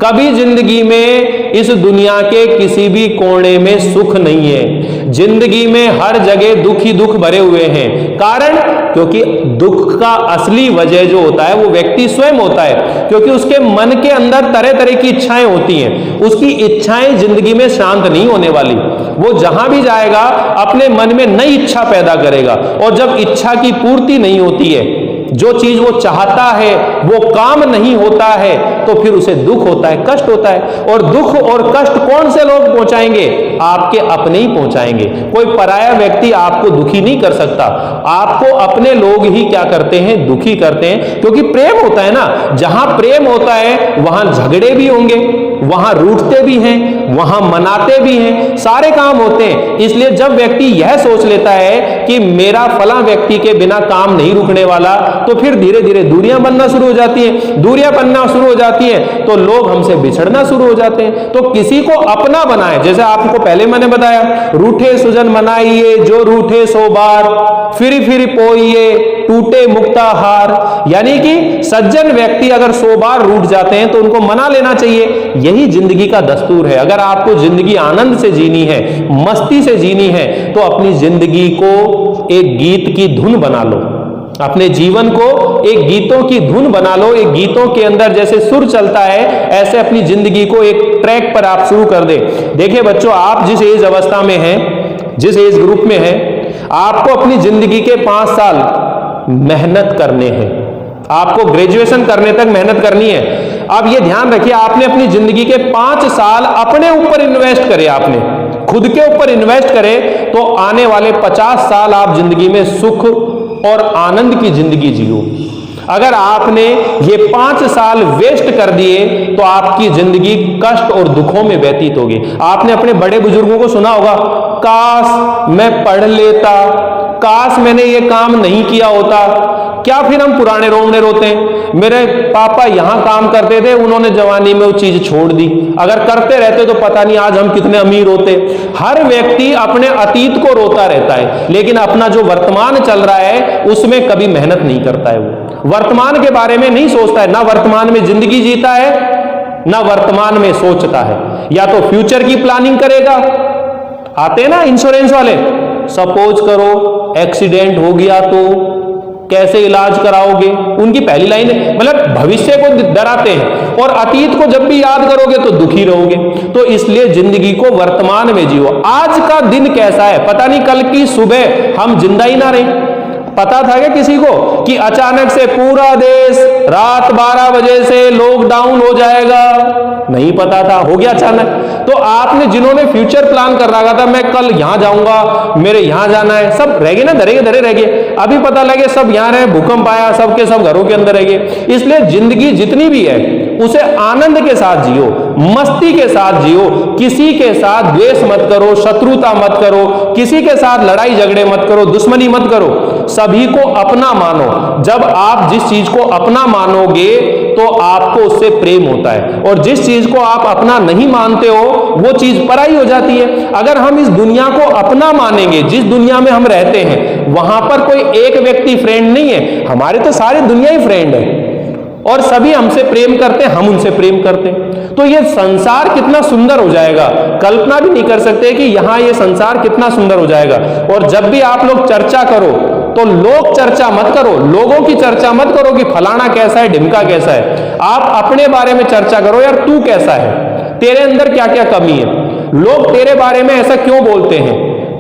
कभी जिंदगी में इस दुनिया के किसी भी कोने में सुख नहीं है। जिंदगी में हर जगह दुख ही दुख भरे हुए हैं। कारण, क्योंकि दुख का असली वजह जो होता है वो व्यक्ति स्वयं होता है, क्योंकि उसके मन के अंदर तरह तरह की इच्छाएं होती हैं। उसकी इच्छाएं जिंदगी में शांत नहीं होने वाली। वो जहां भी जाएगा अपने मन में नई इच्छा पैदा करेगा, और जब इच्छा की पूर्ति नहीं होती है, जो चीज वो चाहता है वो काम नहीं होता है, तो फिर उसे दुख होता है, कष्ट होता है। और दुख और कष्ट कौन से लोग पहुंचाएंगे? आपके अपने ही पहुंचाएंगे। कोई पराया व्यक्ति आपको दुखी नहीं कर सकता। आपको अपने लोग ही क्या करते हैं? दुखी करते हैं, क्योंकि प्रेम होता है ना। जहां प्रेम होता है वहां झगड़े भी होंगे, वहां रूठते भी हैं, वहां मनाते भी हैं, सारे काम होते हैं। इसलिए जब व्यक्ति यह सोच लेता है कि मेरा फला व्यक्ति के बिना काम नहीं रुकने वाला, तो फिर धीरे धीरे दूरियां बनना शुरू हो जाती हैं। दूरियां बनना शुरू हो जाती हैं तो लोग हमसे बिछड़ना शुरू हो जाते हैं। तो किसी को अपना बनाए, जैसे आपको पहले मैंने बताया, रूठे सुजन मनाइए जो रूठे सो बार, फिर फिर पोइए टूटे मुक्ता हार। यानी कि सज्जन व्यक्ति अगर 100 बार रूठ जाते हैं तो उनको मना लेना चाहिए। यही जिंदगी का दस्तूर है। अगर आपको जिंदगी आनंद से जीनी है, मस्ती से जीनी है, तो अपनी जिंदगी को एक गीत की धुन बना लो। अपने जीवन को एक गीतों की धुन बना लो। एक गीतों के अंदर जैसे सुर चलता है, ऐसे अपनी जिंदगी को एक ट्रैक पर आप शुरू कर दे। देखिए बच्चों, आप जिस एज अवस्था में हैं, जिस एज ग्रुप में हैं, आपको अपनी जिंदगी के 5 साल मेहनत करने हैं। आपको ग्रेजुएशन करने तक मेहनत करनी है। अब ये ध्यान रखिए, आपने अपनी जिंदगी के 5 साल अपने ऊपर इन्वेस्ट करे, आपने खुद के ऊपर इन्वेस्ट करे, तो आने वाले 50 साल आप जिंदगी में सुख और आनंद की जिंदगी जियो। अगर आपने ये 5 साल वेस्ट कर दिए तो आपकी जिंदगी कष्ट और दुखों में व्यतीत होगी। आपने अपने बड़े बुजुर्गों को सुना होगा, काश मैं पढ़ लेता, काश मैंने ये काम नहीं किया होता। क्या फिर हम पुराने रोने रोते हैं? मेरे पापा यहां काम करते थे, उन्होंने जवानी में वो चीज छोड़ दी। अगर करते रहते तो पता नहीं आज हम कितने अमीर होते। हर व्यक्ति अपने अतीत को रोता रहता है, लेकिन अपना जो वर्तमान चल रहा है उसमें कभी मेहनत नहीं करता है। वो वर्तमान के बारे में नहीं सोचता है, ना वर्तमान में जिंदगी जीता है, ना वर्तमान में सोचता है। या तो फ्यूचर की प्लानिंग करेगा। आते हैं ना इंश्योरेंस वाले, सपोज करो एक्सीडेंट हो गया तो कैसे इलाज कराओगे? उनकी पहली लाइन मतलब भविष्य को डराते हैं, और अतीत को जब भी याद करोगे तो दुखी रहोगे। तो इसलिए जिंदगी को वर्तमान में जियो। आज का दिन कैसा है पता नहीं, कल की सुबह हम जिंदा ही ना रहे। पता था क्या किसी को कि अचानक से पूरा देश रात 12 बजे से लॉकडाउन हो जाएगा? नहीं पता था, हो गया अचानक। तो आपने जिन्होंने फ्यूचर प्लान कर रखा था, मैं कल यहां जाऊंगा, मेरे यहां जाना है, सब रह गए ना, धरे धरे रह गए। अभी पता लगे सब यहां रहे, भूकंप आया, सबके सब घरों के अंदर रह गए। इसलिए जिंदगी जितनी भी है उसे आनंद के साथ जियो, मस्ती के साथ जियो। किसी के साथ द्वेष मत करो, शत्रुता मत करो, किसी के साथ लड़ाई झगड़े मत करो, दुश्मनी मत करो। सभी को अपना मानो। जब आप जिस चीज को अपना मानोगे तो आपको उससे प्रेम होता है, और जिस चीज को आप अपना नहीं मानते हो वो चीज पराई हो जाती है। अगर हम इस दुनिया को अपना मानेंगे, जिस दुनिया में हम रहते हैं वहां पर कोई एक व्यक्ति फ्रेंड नहीं है, हमारे तो सारी दुनिया ही फ्रेंड है, और सभी हमसे प्रेम करते हैं, हम उनसे प्रेम करते हैं। तो ये संसार कितना सुंदर हो जाएगा, कल्पना भी नहीं कर सकते कि यहां ये संसार कितना सुंदर हो जाएगा। और जब भी आप लोग चर्चा करो तो लोक चर्चा मत करो, लोगों की चर्चा मत करो कि फलाना कैसा है, ढिमका कैसा है। आप अपने बारे में चर्चा करो, यार तू कैसा है, तेरे अंदर क्या क्या कमी है, लोग तेरे बारे में ऐसा क्यों बोलते हैं,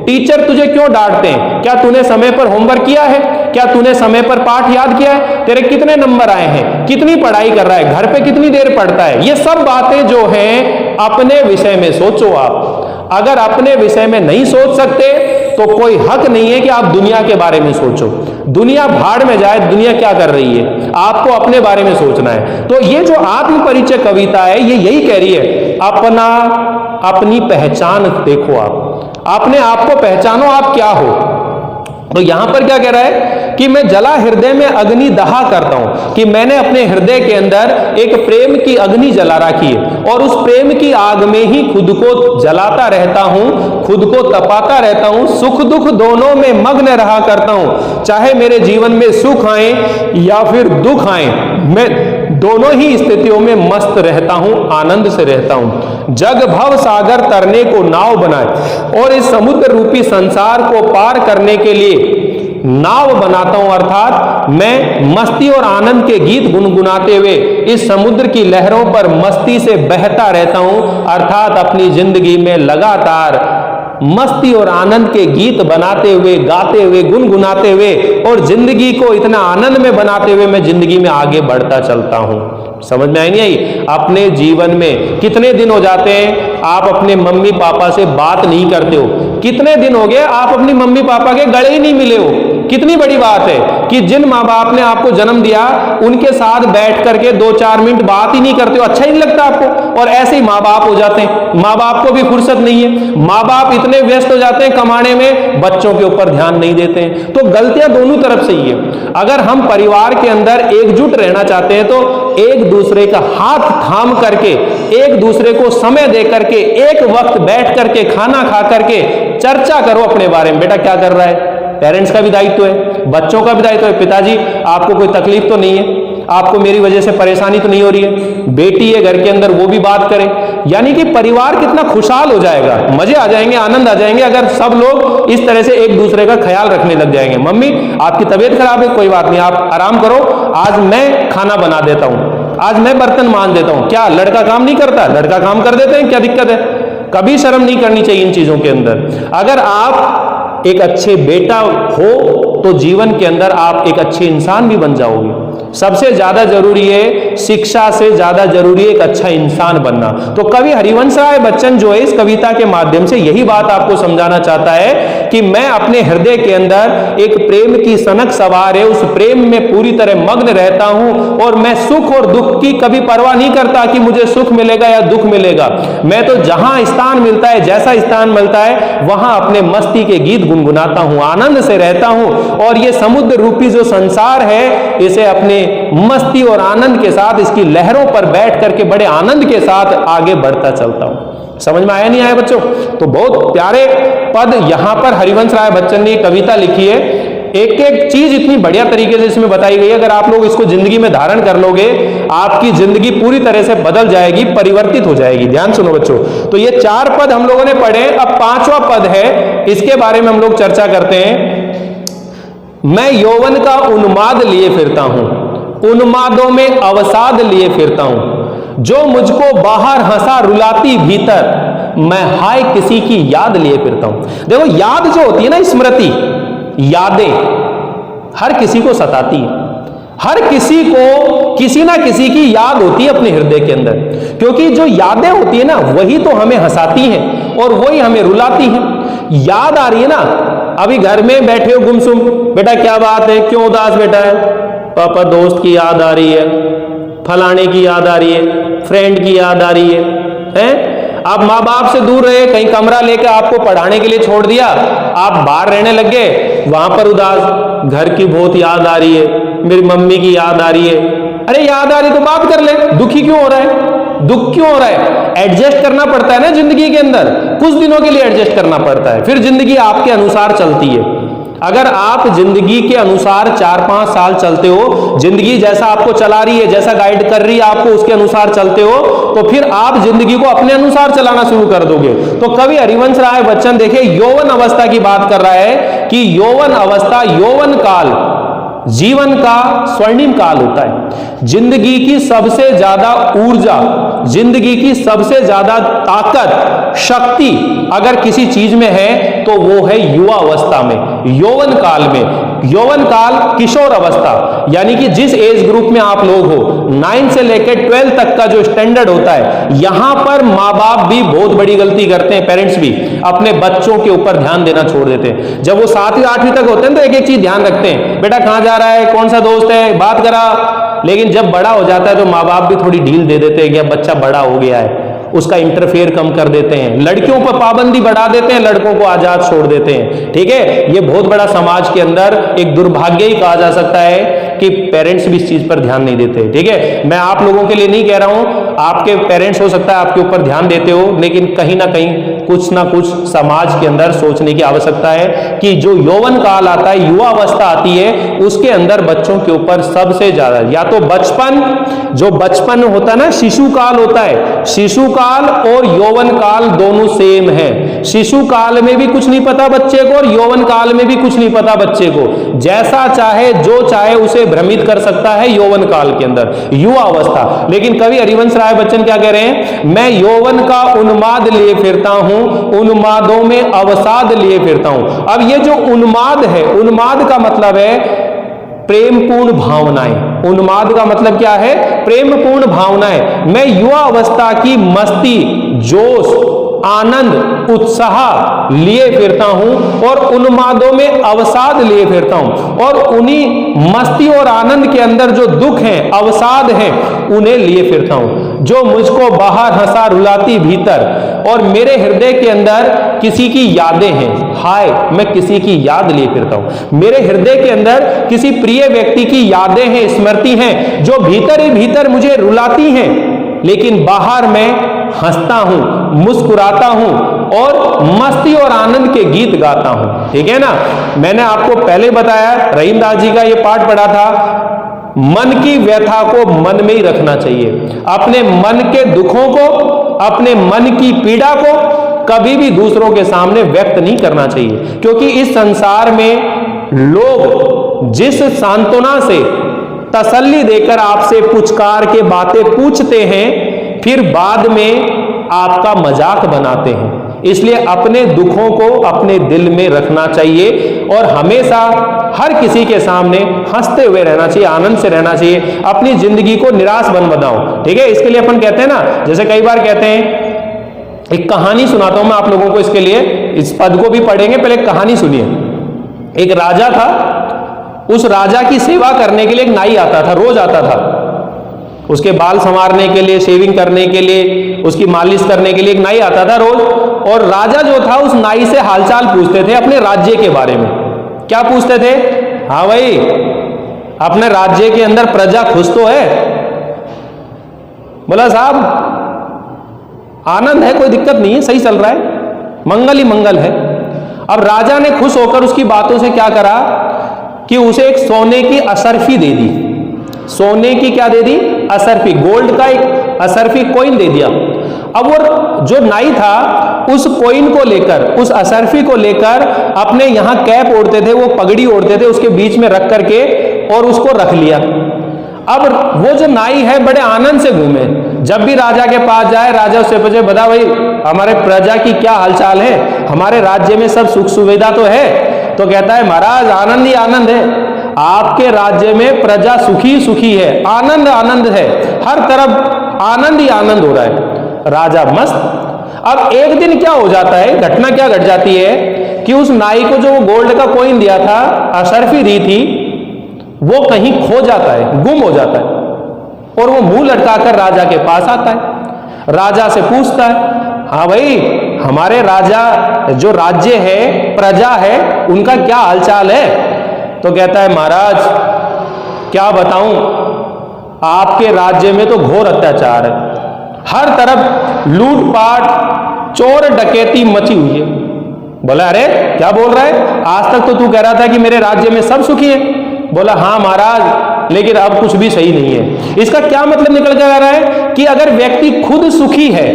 टीचर तुझे क्यों डांटते हैं? क्या तूने समय पर होमवर्क किया है? क्या तूने समय पर पाठ याद किया है? तेरे कितने नंबर आए हैं? कितनी पढ़ाई कर रहा है? घर पे कितनी देर पढ़ता है? ये सब बातें जो हैं अपने विषय में सोचो आप। अगर अपने विषय में नहीं सोच सकते तो कोई हक नहीं है कि आप दुनिया के बारे में सोचो। दुनिया भाड़ में जाए, दुनिया क्या कर रही है, आपको अपने बारे में सोचना है। तो ये जो आत्म परिचय कविता है ये यही कह रही है, अपनी पहचान देखो, आप अपने आप को पहचानो, आप क्या हो। तो यहां पर क्या कह रहा है कि मैं जला हृदय में अग्नि दहा करता हूं, कि मैंने अपने हृदय के अंदर एक प्रेम की अग्नि जला रखी है और उस प्रेम की आग में ही खुद को जलाता रहता हूं, खुद को तपाता रहता हूं, सुख दुख दोनों में मग्न रहा करता हूं। चाहे मेरे जीवन में सुख आए या फिर दुख आए, मैं दोनों ही स्थितियों में मस्त रहता हूं, आनंद से रहता हूं। जग भव सागर तरने को नाव बनाए और इस समुद्र रूपी संसार को पार करने के लिए नाव बनाता हूं, अर्थात मैं मस्ती और आनंद के गीत गुनगुनाते हुए इस समुद्र की लहरों पर मस्ती से बहता रहता हूं, अर्थात अपनी जिंदगी में लगातार मस्ती और आनंद के गीत बनाते हुए, गाते हुए, गुनगुनाते हुए और जिंदगी को इतना आनंद में बनाते हुए मैं जिंदगी में आगे बढ़ता चलता हूं। समझ में आई नहीं आई? अपने जीवन में कितने दिन हो जाते हैं आप अपने मम्मी पापा से बात नहीं करते हो? कितने दिन हो गए आप अपनी मम्मी पापा के गले ही नहीं मिले हो? कितनी बड़ी बात है कि जिन माँ बाप ने आपको जन्म दिया उनके साथ बैठ करके 2-4 मिनट बात ही नहीं करते हो, अच्छा ही नहीं लगता आपको। और ऐसे ही माँ बाप हो जाते हैं, माँ बाप को भी फुर्सत नहीं है, माँ बाप इतने व्यस्त हो जाते हैं कमाने में, बच्चों के ऊपर ध्यान नहीं देते हैं। तो गलतियां दोनों तरफ से ही है। अगर हम परिवार के अंदर एकजुट रहना चाहते हैं तो एक दूसरे का हाथ थाम करके, एक दूसरे को समय दे करके, एक वक्त बैठ करके, खाना खा करके चर्चा करो अपने बारे में। बेटा क्या कर रहा है? पेरेंट्स का भी दायित्व है, बच्चों का भी दायित्व है। पिताजी आपको कोई तकलीफ तो नहीं है? आपको मेरी वजह से परेशानी तो नहीं हो रही है? बेटी है घर के अंदर, वो भी बात करे। यानी कि परिवार कितना खुशहाल हो जाएगा, मजे आ जाएंगे, आनंद आ जाएंगे अगर सब लोग इस तरह से एक दूसरे का ख्याल रखने लग जाएंगे। मम्मी आपकी तबीयत खराब है, कोई बात नहीं, आप आराम करो, आज मैं खाना बना देता हूं, आज मैं बर्तन मांज देता हूं। क्या लड़का काम नहीं करता? लड़का काम कर देते हैं, क्या दिक्कत है? कभी शर्म नहीं करनी चाहिए इन चीजों के अंदर। अगर आप एक अच्छे बेटा हो तो जीवन के अंदर आप एक अच्छे इंसान भी बन जाओगे। सबसे ज्यादा जरूरी है, शिक्षा से ज्यादा जरूरी है एक अच्छा इंसान बनना। तो कवि हरिवंश राय बच्चन जो है इस कविता के माध्यम से यही बात आपको समझाना चाहता है कि मैं अपने हृदय के अंदर एक प्रेम की सनक सवार है, उस प्रेम में पूरी तरह मग्न रहता हूं और मैं सुख और दुख की कभी परवाह नहीं करता कि मुझे सुख मिलेगा या दुख मिलेगा। मैं तो जहां स्थान मिलता है, जैसा स्थान मिलता है, वहां अपने मस्ती के गीत गुनगुनाता हूं, आनंद से रहता हूं और ये समुद्र रूपी जो संसार है इसे अपने मस्ती और आनंद के साथ, इसकी लहरों पर बैठ करके बड़े आनंद के साथ आगे बढ़ता चलता हूं। समझ में आया नहीं आया बच्चों? तो बहुत प्यारे पद यहां पर हरिवंश राय बच्चन ने कविता लिखी है। एक एक चीज इतनी बढ़िया तरीके से इसमें बताई गई है, अगर आप लोग इसको जिंदगी में धारण कर लोगे आपकी जिंदगी पूरी तरह से बदल जाएगी, परिवर्तित हो जाएगी। ध्यान सुनो बच्चों, तो ये 4 पद हम लोगों ने पढ़े, अब 5वां पद है, इसके बारे में हम लोग चर्चा करते हैं। मैं यौवन का उन्माद लिए फिरता हूं, उन्मादों में अवसाद लिए फिरता हूं, जो मुझको बाहर हंसा रुलाती भीतर, मैं हाय किसी की याद लिए फिरता हूं। देखो याद जो होती है ना, स्मृति, यादें हर किसी को सताती है, हर किसी को किसी ना किसी की याद होती है अपने हृदय के अंदर, क्योंकि जो यादें होती है ना वही तो हमें हंसाती हैं और वही हमें रुलाती हैं। याद आ रही है ना, अभी घर में बैठे हो गुमसुम, बेटा क्या बात है, क्यों उदास बेटा है? पापा दोस्त की याद आ रही है, फलाने की याद आ रही है, फ्रेंड की याद आ रही है, हैं? आप माँ बाप से दूर रहे, कहीं कमरा लेकर आपको पढ़ाने के लिए छोड़ दिया, आप बाहर रहने लग गए, वहां पर उदास, घर की बहुत याद आ रही है, मेरी मम्मी की याद आ रही है। अरे याद आ रही तो बात कर ले, दुखी क्यों हो रहा है? दुख क्यों हो रहा है? एडजस्ट करना पड़ता है ना जिंदगी के अंदर, कुछ दिनों के लिए एडजस्ट करना पड़ता है, फिर जिंदगी आपके अनुसार चलती है। अगर आप जिंदगी के अनुसार 4-5 साल चलते हो, जिंदगी जैसा आपको चला रही है, जैसा गाइड कर रही है आपको, उसके अनुसार चलते हो, तो फिर आप जिंदगी को अपने अनुसार चलाना शुरू कर दोगे। तो कवि हरिवंश राय बच्चन देखिए यौवन अवस्था की बात कर रहा है कि यौवन अवस्था, यौवन काल जीवन का स्वर्णिम काल होता है। जिंदगी की सबसे ज्यादा ऊर्जा जिंदगी की सबसे ज्यादा ताकत, शक्ति अगर किसी चीज में है तो वो है युवा अवस्था में, यौवन काल में। यौवन काल, किशोर अवस्था, यानी कि जिस एज ग्रुप में आप लोग हो, 9 से लेकर 12 तक का जो स्टैंडर्ड होता है, यहां पर माँ बाप भी बहुत बड़ी गलती करते हैं। पेरेंट्स भी अपने बच्चों के ऊपर ध्यान देना छोड़ देते हैं। जब वो 7वीं 8वीं तक होते हैं तो एक एक चीज ध्यान रखते हैं, बेटा कहां जा रहा है, कौन सा दोस्त है, बात करा। लेकिन जब बड़ा हो जाता है तो माँ बाप भी थोड़ी ढील दे देते हैं कि अब बच्चा बड़ा हो गया है, उसका इंटरफेयर कम कर देते हैं, लड़कियों पर पाबंदी बढ़ा देते हैं, लड़कों को आजाद छोड़ देते हैं। ठीक है, ये बहुत बड़ा समाज के अंदर एक दुर्भाग्य ही कहा जा सकता है कि पेरेंट्स भी इस चीज पर ध्यान नहीं देते। ठीक है, मैं आप लोगों के लिए नहीं कह रहा हूं, आपके पेरेंट्स हो सकता है आपके ऊपर ध्यान देते हो, लेकिन कहीं ना कहीं कुछ ना कुछ समाज के अंदर सोचने की आवश्यकता है कि जो यौवन काल आता है, युवा अवस्था आती है, उसके अंदर बच्चों के ऊपर सबसे ज्यादा, या तो बचपन, जो बचपन होता है ना, शिशु काल होता है, शिशु काल और यौवन काल दोनों सेम है। शिशु काल में भी कुछ नहीं पता बच्चे को और यौवन काल में भी कुछ नहीं पता बच्चे को, जैसा चाहे जो चाहे उसे भ्रमित कर सकता है यौवन काल के अंदर, युवा अवस्था। लेकिन कवि हरिवंश राय बच्चन क्या कह रहे हैं, मैं यौवन का उन्माद लिए फिरता हूं, उन्मादों में अवसाद लिए फिरता हूं। अब ये जो उन्माद है, उन्माद का मतलब है प्रेमपूर्ण भावनाएं। उन्माद का मतलब क्या है, प्रेमपूर्ण भावनाएं। मैं युवा अवस्था की मस्ती, जोश, आनंद, उत्साह लिए फिरता हूं और उन्मादों में अवसाद लिए फिरता हूं, और उन्हीं मस्ती और आनंद के अंदर जो दुख हैं, अवसाद हैं, उन्हें लिए फिरता हूं। जो मुझको बाहर हंसा रुलाती भीतर, और मेरे हृदय के अंदर किसी की यादें हैं। हाय, मैं किसी की याद लिए फिरता हूं, मेरे हृदय के अंदर किसी प्रिय व्यक्ति की यादें हैं, स्मृति हैं, जो भीतर ही भीतर मुझे रुलाती हैं, लेकिन बाहर मैं हंसता हूं, मुस्कुराता हूं और मस्ती और आनंद के गीत गाता हूं। ठीक है ना, मैंने आपको पहले बताया, रहीमदास जी का यह पाठ पढ़ा था, मन की व्यथा को मन में ही रखना चाहिए। अपने मन के दुखों को, अपने मन की पीड़ा को कभी भी दूसरों के सामने व्यक्त नहीं करना चाहिए, क्योंकि इस संसार में लोग जिस सांत्वना से, तसल्ली देकर आपसे पुचकार के बातें पूछते हैं, फिर बाद में आपका मजाक बनाते हैं। इसलिए अपने दुखों को अपने दिल में रखना चाहिए और हमेशा हर किसी के सामने हंसते हुए रहना चाहिए, आनंद से रहना चाहिए, अपनी जिंदगी को निराश बन बनाओ। ठीक है, इसके लिए अपन कहते हैं ना, जैसे कई बार कहते हैं, एक कहानी सुनाता हूं मैं आप लोगों को, इसके लिए इस पद को भी पढ़ेंगे, पहले एक कहानी सुनिए। एक राजा था, उस राजा की सेवा करने के लिए एक नाई आता था, रोज आता था, उसके बाल संवारने के लिए, शेविंग करने के लिए, उसकी मालिश करने के लिए एक नाई आता था रोज। और राजा जो था उस नाई से हालचाल पूछते थे अपने राज्य के बारे में। क्या पूछते थे, हाँ भाई अपने राज्य के अंदर प्रजा खुश तो है? बोला साहब आनंद है, कोई दिक्कत नहीं है, सही चल रहा है, मंगल ही मंगल है। अब राजा ने खुश होकर उसकी बातों से क्या करा कि उसे एक सोने की असरफी दे दी। सोने की क्या दे दी? असरफी, गोल्ड का एक असरफी कॉइन दे दिया। अब वो जो नाई था उस कॉइन को लेकर, उस असरफी को लेकर अपने यहां कैप ओढ़ते थे, वो पगड़ी ओढ़ते थे, उसके बीच में रख करके और उसको रख लिया। अब वो जो नाई है बड़े आनंद से घूमे, जब भी राजा के पास जाए राजा उससे पूछे, बता भाई हमारे प्रजा की क्या हालचाल है, हमारे राज्य में सब सुख सुविधा तो है? तो कहता है महाराज आनंद ही आनंद है, आपके राज्य में प्रजा सुखी सुखी है, आनंद आनंद है, हर तरफ आनंद ही आनंद हो रहा है। राजा मस्त। अब एक दिन क्या हो जाता है, घटना क्या घट जाती है कि उस नाई को जो गोल्ड का कॉइन दिया था, असरफी दी थी, वो कहीं खो जाता है, गुम हो जाता है, और वो मुंह लटकाकर राजा के पास आता है। राजा से पूछता है, हाँ भाई हमारे राजा जो राज्य है, प्रजा है, उनका क्या हालचाल है? तो कहता है महाराज क्या बताऊं, आपके राज्य में तो घोर अत्याचार है, हर तरफ लूटपाट, चोर डकैती मची हुई है। बोला अरे क्या बोल रहा है, आज तक तो तू कह रहा था कि मेरे राज्य में सब सुखी है। बोला हाँ महाराज, लेकिन अब कुछ भी सही नहीं है। इसका क्या मतलब निकल के आ रहा है कि अगर व्यक्ति खुद सुखी है,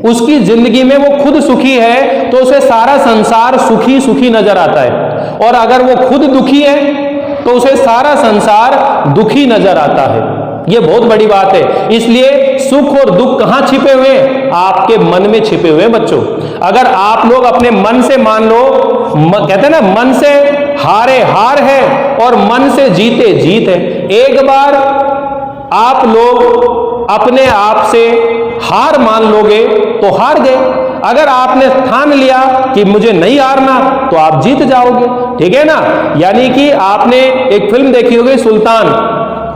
उसकी जिंदगी में वो खुद सुखी है, तो उसे सारा संसार सुखी सुखी नजर आता है, और अगर वो खुद दुखी है तो उसे सारा संसार दुखी नजर आता है। ये बहुत बड़ी बात है। इसलिए सुख और दुख कहां छिपे हुए हैं? आपके मन में छिपे हुए हैं बच्चों। अगर आप लोग अपने मन से मान लो, कहते हैं ना, मन से हारे हार है और मन से जीते जीत है। एक बार आप लोग अपने आप से हार मान लोगे तो हार गए। अगर आपने ठान लिया कि मुझे नहीं हारना तो आप जीत जाओगे, ठीक है ना। यानी कि आपने एक फिल्म देखी होगी सुल्तान,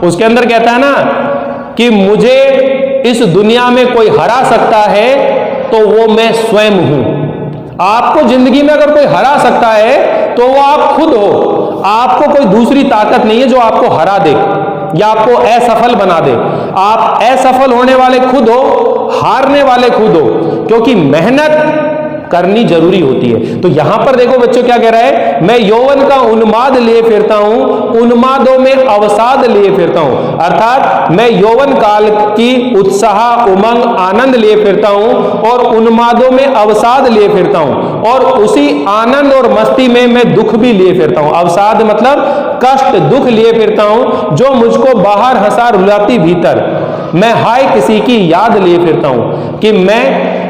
उसके अंदर कहता है ना कि मुझे इस दुनिया में कोई हरा सकता है तो वो मैं स्वयं हूं। आपको जिंदगी में अगर कोई हरा सकता है तो वो आप खुद हो। आपको कोई दूसरी ताकत नहीं है जो आपको हरा दे या आपको असफल बना दे। आप असफल होने वाले खुद हो, हारने वाले खुद हो, क्योंकि मेहनत करनी जरूरी होती है। तो यहां पर देखो बच्चों क्या कह रहा है, मैं यौवन का उन्माद लिए फिरता हूं, उन्मादों में अवसाद लिए फिरता हूं। अर्थात मैं यौवन काल की उत्साह, उमंग, आनंद लिए फिरता हूं और उन्मादों में अवसाद लिए फिरता हूं, और उसी आनंद और मस्ती में मैं दुख भी लिए फिरता हूं। अवसाद मतलब कष्ट, दुख लिए फिरता हूं, जो मुझको बाहर हंसा रुलाती भीतर। मैं हाय किसी की याद लिए फिरता हूं, कि मैं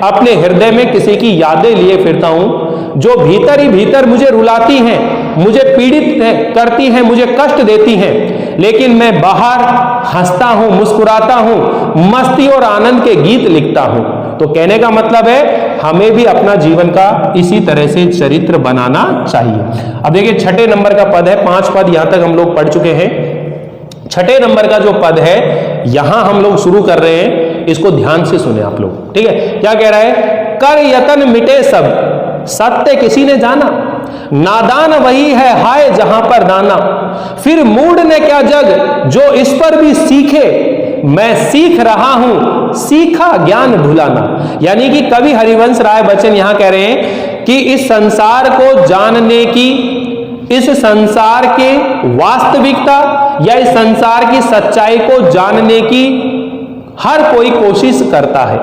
अपने हृदय में किसी की यादें लिए फिरता हूं जो भीतर ही भीतर मुझे रुलाती हैं, मुझे पीड़ित करती हैं, मुझे कष्ट देती हैं, लेकिन मैं बाहर हंसता हूं, मुस्कुराता हूं, मस्ती और आनंद के गीत लिखता हूं। तो कहने का मतलब है हमें भी अपना जीवन का इसी तरह से चरित्र बनाना चाहिए। अब देखिए छठे नंबर का पद है, 5 पद यहां तक हम लोग पढ़ चुके हैं। छठे नंबर का जो पद है यहां हम लोग शुरू कर रहे हैं, इसको ध्यान से सुने आप लोग, ठीक है। क्या कह रहा है, कर यतन मिटे सब सत्य किसी ने जाना, नादान वही है हाय जहां पर दाना, फिर मूड ने क्या जग जो इस पर भी सीखे, मैं सीख रहा हूं सीखा ज्ञान भुलाना। यानी कि कवि हरिवंश राय बच्चन यहां कह रहे हैं कि इस संसार को जानने की, इस संसार के वास्तविकता या इस संसार की सच्चाई को जानने की हर कोई कोशिश करता है।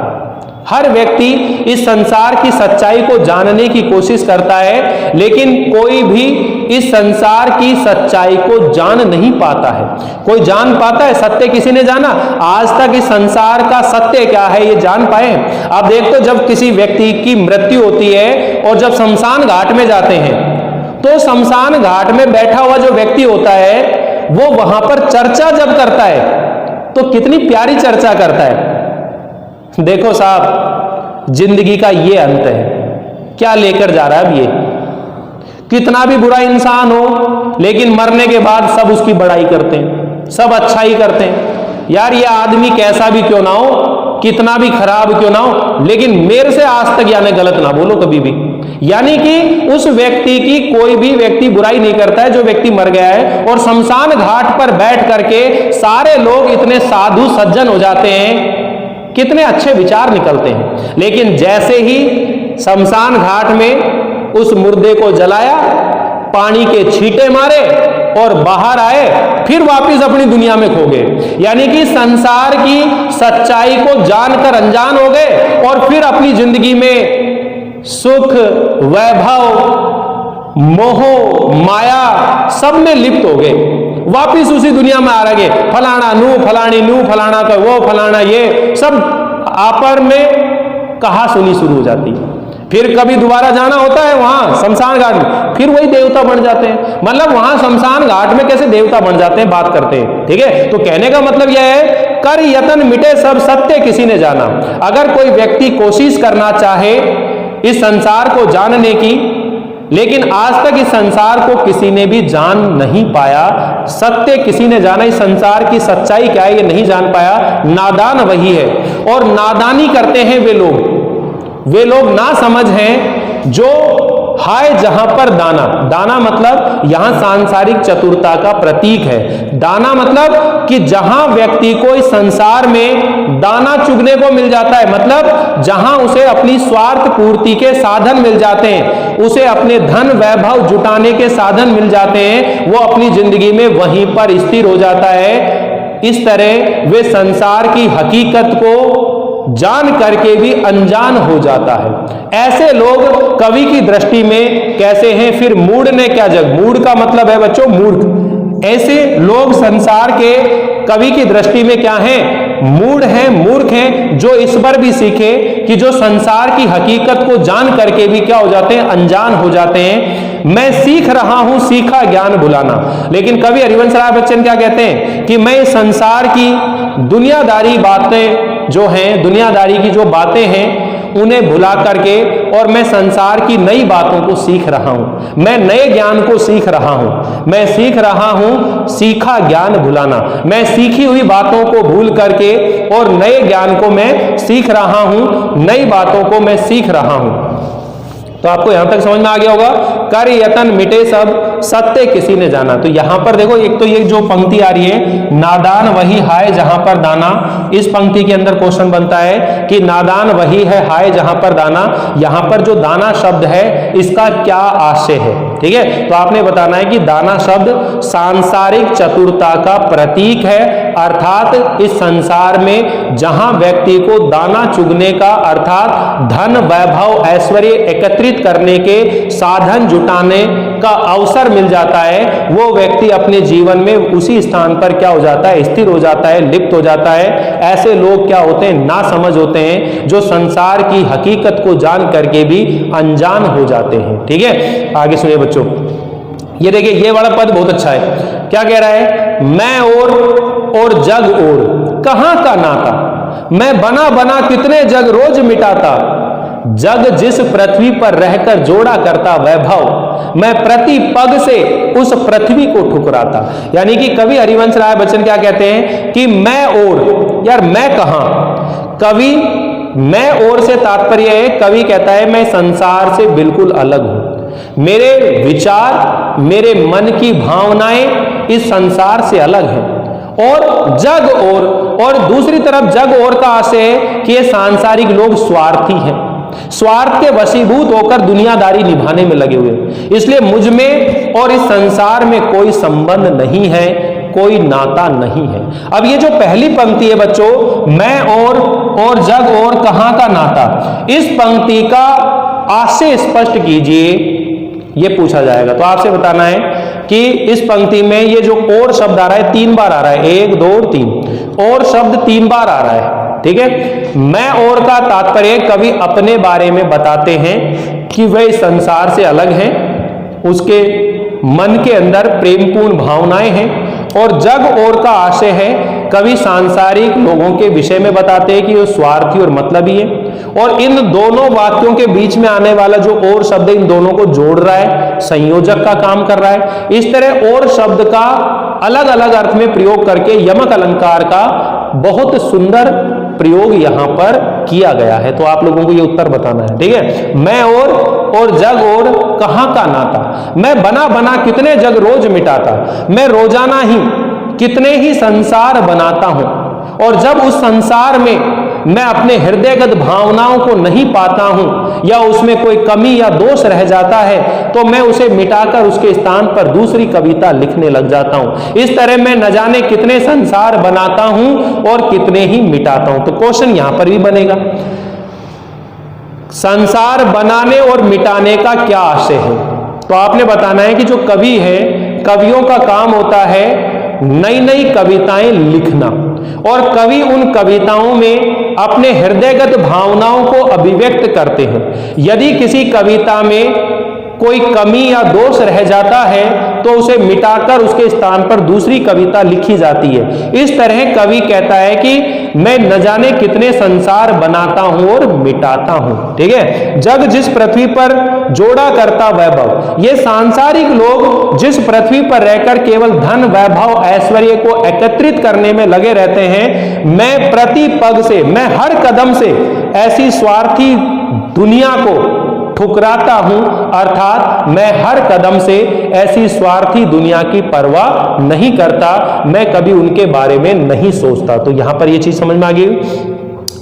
हर व्यक्ति इस संसार की सच्चाई को जानने की कोशिश करता है, लेकिन कोई भी इस संसार की सच्चाई को जान नहीं पाता है। कोई जान पाता है सत्य किसी ने जाना? आज तक इस संसार का सत्य क्या है ये जान पाए? आप देखते हो जब किसी व्यक्ति की मृत्यु होती है और जब शमशान घाट में जाते हैं तो शमशान घाट में बैठा हुआ जो व्यक्ति होता है वो वहां पर चर्चा जब करता है तो कितनी प्यारी चर्चा करता है। देखो साहब, जिंदगी का ये अंत है, क्या लेकर जा रहा है अब ये। कितना भी बुरा इंसान हो लेकिन मरने के बाद सब उसकी बड़ाई करते हैं, सब अच्छा ही करते हैं। यार ये आदमी कैसा भी क्यों ना हो, कितना भी खराब क्यों ना हो, लेकिन मेरे से आज तक यानी गलत ना बोलो कभी भी। यानी कि उस व्यक्ति की कोई भी व्यक्ति बुराई नहीं करता है जो व्यक्ति मर गया है। और शमशान घाट पर बैठ करके सारे लोग इतने साधु सज्जन हो जाते हैं, कितने अच्छे विचार निकलते हैं। लेकिन जैसे ही शमशान घाट में उस मुर्दे को जलाया, पानी के छींटे मारे और बाहर आए, फिर वापस अपनी दुनिया में खो गए। यानी कि संसार की सच्चाई को जानकर अनजान हो गए और फिर अपनी जिंदगी में सुख, वैभव, मोह, माया सब में लिप्त हो गए, वापिस उसी दुनिया में आ रहे। फलाना नू, फलानी नू, फलाना का वो, फलाना ये, सब आपस में कहा सुनी शुरू हो जाती है। फिर कभी दोबारा जाना होता है वहां शमशान घाट में, फिर वही देवता बन जाते हैं। मतलब वहां शमशान घाट में कैसे देवता बन जाते हैं बात करते हैं, ठीक है। तो कहने का मतलब यह है, कर यतन मिटे सब सत्य किसी ने जाना। अगर कोई व्यक्ति कोशिश करना चाहे इस संसार को जानने की, लेकिन आज तक इस संसार को किसी ने भी जान नहीं पाया, सत्य किसी ने जाना, इस संसार की सच्चाई क्या है ये नहीं जान पाया, नादान वही है। और नादानी करते हैं वे लोग ना समझ हैं जो हाय जहां पर दाना। दाना मतलब यहां सांसारिक चतुरता का प्रतीक है। दाना मतलब कि जहां व्यक्ति को इस संसार में दाना चुगने को मिल जाता है, मतलब जहां उसे अपनी स्वार्थ पूर्ति के साधन मिल जाते हैं, उसे अपने धन वैभव जुटाने के साधन मिल जाते हैं, वो अपनी जिंदगी में वहीं पर स्थिर हो जाता है। इस तरह वे संसार की हकीकत को जान करके भी अनजान हो जाता है। ऐसे लोग कवि की दृष्टि में कैसे हैं? फिर मूड ने क्या जग। मूड का मतलब है बच्चों मूर्ख, ऐसे लोग संसार के कवि की दृष्टि में क्या हैं? मूढ़ हैं, मूर्ख हैं, जो इस पर भी सीखे कि जो संसार की हकीकत को जान करके भी क्या हो जाते हैं? अनजान हो जाते हैं। मैं सीख रहा हूं सीखा ज्ञान भुलाना। लेकिन कवि हरिवंश राय बच्चन क्या कहते हैं कि मैं संसार की दुनियादारी बातें जो हैं, दुनियादारी की जो बातें हैं उन्हें भुला करके और मैं संसार की नई बातों को सीख रहा हूं, मैं नए ज्ञान को सीख रहा हूं। मैं सीख रहा हूं सीखा ज्ञान भुलाना। मैं सीखी हुई बातों को भूल करके और नए ज्ञान को मैं सीख रहा हूं, नई बातों को मैं सीख रहा हूं। तो आपको यहां तक समझ में आ गया होगा, कर यतन मिटे सब सत्य किसी ने जाना। तो यहां पर देखो, एक तो ये जो पंक्ति आ रही है, नादान वही हाय जहां पर दाना, इस पंक्ति के अंदर क्वेश्चन बनता है कि नादान वही है हाय जहां पर दाना। यहां पर जो दाना शब्द है इसका क्या आशय है? ठीक है, तो आपने बताना है कि दाना शब्द सांसारिक चतुरता का प्रतीक है, अर्थात इस संसार में जहां व्यक्ति को दाना चुगने का अर्थात धन वैभव ऐश्वर्य एकत्रित करने के साधन जुटाने का अवसर मिल जाता है, वो व्यक्ति अपने जीवन में उसी स्थान पर क्या हो जाता है? स्थिर हो जाता है, लिप्त हो जाता है। ऐसे लोग क्या होते हैं? ना समझ होते हैं, जो संसार की हकीकत को जान करके भी अनजान हो जाते हैं। ठीक है, आगे सुनिए बच्चों, ये देखिए, ये वाला पद बहुत अच्छा है। क्या कह रहा है? मैं और जग और कहां का नाता, मैं बना बना कितने जग रोज मिटाता, जग जिस पृथ्वी पर रहकर जोड़ा करता वैभव, मैं प्रति पग से उस पृथ्वी को ठुकराता। यानी कि कवि हरिवंश राय बच्चन क्या कहते हैं कि मैं और, यार मैं कहां? कवि मैं और से तात्पर्य है, कवि कहता है मैं संसार से बिल्कुल अलग हूं, मेरे विचार मेरे मन की भावनाएं इस संसार से अलग हैं। और जग और दूसरी तरफ जग और का आशय है कि ये सांसारिक लोग स्वार्थी हैं, स्वार्थ के वशीभूत होकर दुनियादारी निभाने में लगे हुए, इसलिए मुझ में और इस संसार में कोई संबंध नहीं है, कोई नाता नहीं है। अब ये जो पहली पंक्ति है बच्चों, मैं और जग और कहां का नाता, इस पंक्ति का आशय स्पष्ट कीजिए, ये पूछा जाएगा। तो आपसे बताना है कि इस पंक्ति में ये जो और शब्द आ रहा है 3 बार आ रहा है, 1 2 3, और शब्द 3 बार आ रहा है। ठीक है, मैं और का तात्पर्य कवि अपने बारे में बताते हैं कि वह इस संसार से अलग हैं, उसके मन के अंदर प्रेमपूर्ण भावनाएं हैं। और जग और का आशय है, कवि सांसारिक लोगों के विषय में बताते हैं कि वो स्वार्थी और मतलबी है। और इन दोनों वाक्यों के बीच में आने वाला जो और शब्द इन दोनों को जोड़ रहा है, संयोजक का काम कर रहा है। इस तरह और शब्द का अलग अलग अर्थ में प्रयोग करके यमक अलंकार का बहुत सुंदर प्रयोग यहां पर किया गया है। तो आप लोगों को ये उत्तर बताना है। ठीक है, मैं और जग और कहां का नाता, मैं बना बना कितने जग रोज मिटाता, मैं रोजाना ही कितने ही संसार बनाता हूं, और जब उस संसार में मैं अपने हृदयगत भावनाओं को नहीं पाता हूं या उसमें कोई कमी या दोष रह जाता है, तो मैं उसे मिटाकर उसके स्थान पर दूसरी कविता लिखने लग जाता हूं। इस तरह मैं न जाने कितने संसार बनाता हूं और कितने ही मिटाता हूं। तो क्वेश्चन यहां पर भी बनेगा, संसार बनाने और मिटाने का क्या आशय है? तो आपने बताना है कि जो कवि है, कवियों का काम होता है नई नई कविताएं लिखना, और कवि उन कविताओं में अपने हृदयगत भावनाओं को अभिव्यक्त करते हैं। यदि किसी कविता में कोई कमी या दोष रह जाता है तो उसे मिटाकर उसके स्थान पर दूसरी कविता लिखी जाती है। इस तरह कवि कहता है कि मैं न जाने कितने संसार बनाता हूं और मिटाता हूं। ठीक है, जग जिस पृथ्वी पर जोड़ा करता वैभव, ये सांसारिक लोग जिस पृथ्वी पर रहकर केवल धन वैभव ऐश्वर्य को एकत्रित करने में लगे रहते हैं, मैं प्रति पग से, मैं हर कदम से ऐसी स्वार्थी दुनिया को ठुकराता हूं, अर्थात मैं हर कदम से ऐसी स्वार्थी दुनिया की परवाह नहीं करता, मैं कभी उनके बारे में नहीं सोचता। तो यहां पर ये चीज समझ में आ गई।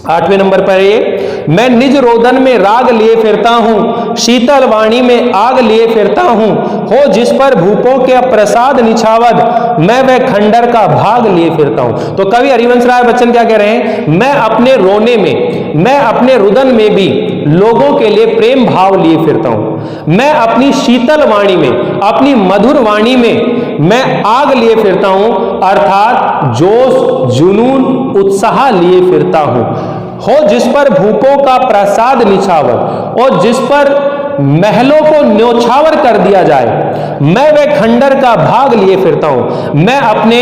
8वें नंबर पर ये, मैं निज रोदन में राग लिए फिरता हूं, शीतल वाणी में आग लिए फिरता हूं, हो जिस पर भूपों के प्रसाद निछावद, मैं वह खंडर का भाग लिए फिरता हूं। तो कवि हरिवंश राय बच्चन क्या कह रहे हैं, मैं अपने रोने में, मैं अपने रुदन में भी लोगों के लिए प्रेम भाव लिए फिरता हूं, मैं अपनी शीतल वाणी में, अपनी मधुर वाणी में मैं आग लिए फिरता हूं, अर्थात जोश, जुनून, उत्साह लिए फिरता हूं। हो जिस पर भूपों का प्रसाद निछावर और जिस पर महलों को न्योछावर कर दिया जाए, मैं वह खंडर का भाग लिए फिरता हूं, मैं अपने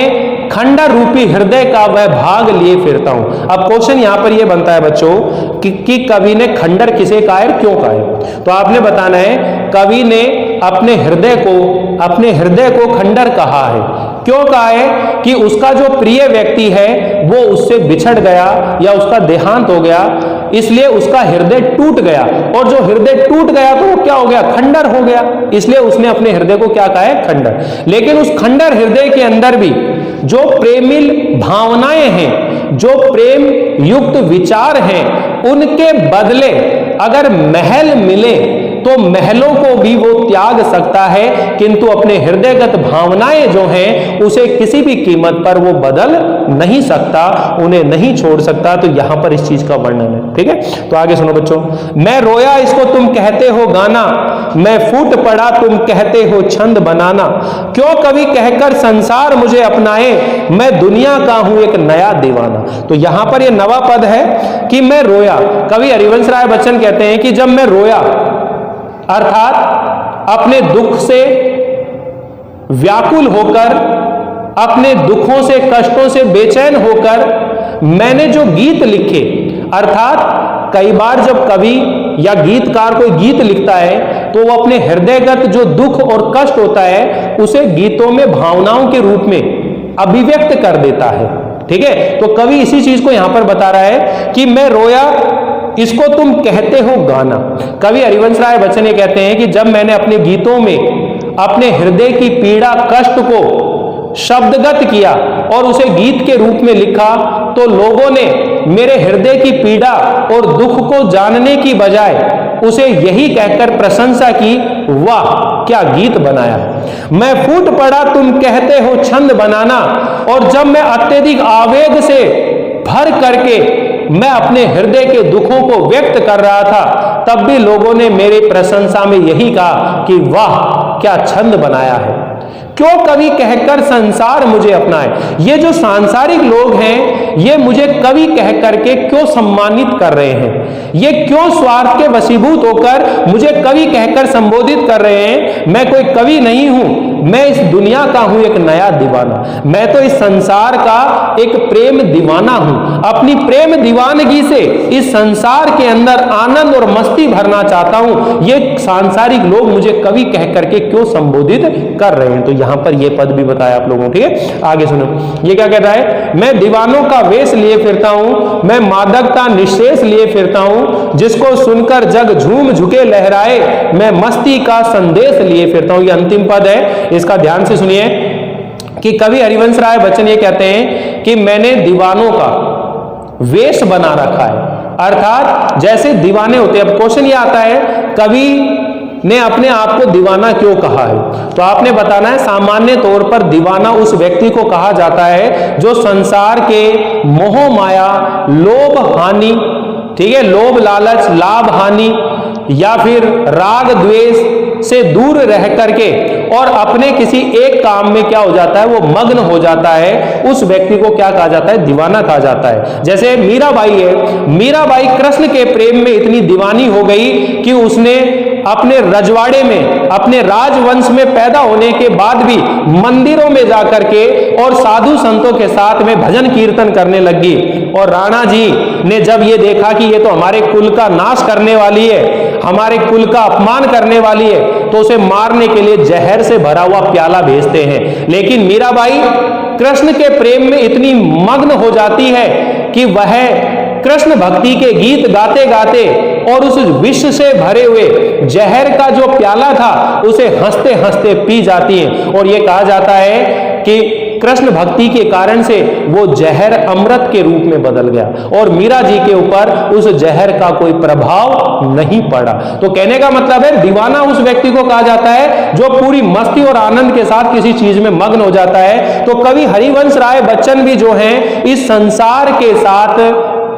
खंडर रूपी हृदय का वह भाग लिए फिरता हूं। अब क्वेश्चन यहां पर यह बनता है बच्चों कि कवि ने खंडर किसे कहा है, क्यों कहा है? तो आपने बताना है कवि ने अपने हृदय को खंडर कहा है। क्यों कहा है? कि उसका जो प्रिय व्यक्ति है वो उससे बिछड़ गया या उसका देहांत हो गया, इसलिए उसका हृदय टूट गया, और जो हृदय टूट गया तो वो क्या हो गया, खंडर हो गया, इसलिए उसने अपने हृदय को क्या कहा है, खंडर। लेकिन उस खंडर हृदय के अंदर भी जो प्रेमिल भावनाएं हैं, जो प्रेम युक्त विचार हैं, उनके बदले अगर महल मिले तो महलों को भी वो त्याग सकता है, किंतु अपने हृदयगत भावनाएं जो हैं उसे किसी भी कीमत पर वो बदल नहीं सकता, उन्हें नहीं छोड़ सकता। तो यहां पर इस चीज का वर्णन है। ठीक है, तो आगे सुनो बच्चों। मैं रोया इसको तुम कहते हो गाना, मैं फूट पड़ा तुम कहते हो छंद बनाना, क्यों कवि कहकर संसार मुझे अपनाए, मैं दुनिया का हूं एक नया दीवाना। तो यहां पर यह नवा पद है कि मैं रोया। कवि हरिवंश राय बच्चन कहते हैं कि जब मैं रोया, अर्थात अपने दुख से व्याकुल होकर, अपने दुखों से, कष्टों से बेचैन होकर मैंने जो गीत लिखे, अर्थात कई बार जब कवि या गीतकार कोई गीत लिखता है तो वो अपने हृदयगत जो दुख और कष्ट होता है उसे गीतों में भावनाओं के रूप में अभिव्यक्त कर देता है। ठीक है, तो कवि इसी चीज को यहां पर बता रहा है कि मैं रोया इसको तुम कहते हो गाना। कवि हरिवंश राय बच्चन ये कहते हैं कि जब मैंने अपने गीतों में अपने हृदय की पीड़ा, कष्ट को शब्दगत किया और उसे गीत के रूप में लिखा, तो लोगों ने मेरे हृदय की पीड़ा और दुख को जानने की बजाय उसे यही कहकर प्रशंसा की, वाह क्या गीत बनाया। मैं फूट पड़ा तुम कहते हो छंद बनाना, और जब मैं अत्यधिक आवेग से भर करके मैं अपने हृदय के दुखों को व्यक्त कर रहा था, तब भी लोगों ने मेरी प्रशंसा में यही कहा कि वाह क्या छंद बनाया है। क्यों कवि कहकर संसार मुझे अपनाए। ये जो सांसारिक लोग हैं ये मुझे कवि कह करके क्यों सम्मानित कर रहे हैं, ये क्यों स्वार्थ के वशीभूत होकर मुझे कवि कहकर संबोधित कर रहे हैं। मैं कोई कवि नहीं हूं, मैं इस दुनिया का हूं एक नया दीवाना, मैं तो इस संसार का एक प्रेम दीवाना हूं। अपनी प्रेम दीवानगी से इस संसार के अंदर आनंद और मस्ती भरना चाहता हूं। ये सांसारिक लोग मुझे कवि कह करके क्यों संबोधित कर रहे हैं। तो यहां पर यह पद भी बताया आप लोगों को। ठीक है, आगे सुनो, ये क्या कहता है, मैं दीवानों का वेश लिए फिरता हूं, मैं मादकता निशेष लिए फिरता हूं, जिसको सुनकर जग झूम झुके लहराए, मैं मस्ती का संदेश लिए फिरता हूं। ये अंतिम पद है, इसका ध्यान से सुनिए कि कवि हरिवंश राय बच्चन ये कहते हैं कि मैंने दीवानों का वेश बना रखा है, अर्थात जैसे दीवाने होते हैं। अब क्वेश्चन ये आता है कवि ने अपने आप को दीवाना क्यों कहा है, तो आपने बताना है सामान्य तौर पर दीवाना उस व्यक्ति को कहा जाता है जो संसार के मोह माया, लोभ हानि, ठीक है, लोभ लालच, लाभ हानि या फिर राग द्वेष से दूर रह करके और अपने किसी एक काम में क्या हो जाता है, वो मग्न हो जाता है, उस व्यक्ति को क्या कहा जाता है, दीवाना कहा जाता है। जैसे मीराबाई है, मीराबाई कृष्ण के प्रेम में इतनी दीवानी हो गई कि उसने अपने रजवाड़े में, अपने राजवंश में पैदा होने के बाद भी मंदिरों में जाकर के और साधु संतों के साथ में भजन कीर्तन करने लगी। और राणा जी ने जब ये देखा कि ये तो हमारे कुल का नाश करने वाली है, हमारे कुल का अपमान करने वाली है, तो उसे मारने के लिए जहर से भरा हुआ प्याला भेजते हैं। लेकिन मीराबाई कृष्ण के प्रेम में इतनी मग्न हो जाती है कि वह कृष्ण भक्ति के गीत गाते गाते और उस विष से भरे हुए जहर का जो प्याला था उसे हंसते हंसते पी जाती है। और यह कहा जाता है कि कृष्ण भक्ति के कारण से वो जहर अमृत के रूप में बदल गया और मीरा जी के ऊपर उस जहर का कोई प्रभाव नहीं पड़ा। तो कहने का मतलब है दीवाना उस व्यक्ति को कहा जाता है जो पूरी मस्ती और आनंद के साथ किसी चीज में मग्न हो जाता है। तो कवि हरिवंश राय बच्चन भी जो हैं इस संसार के साथ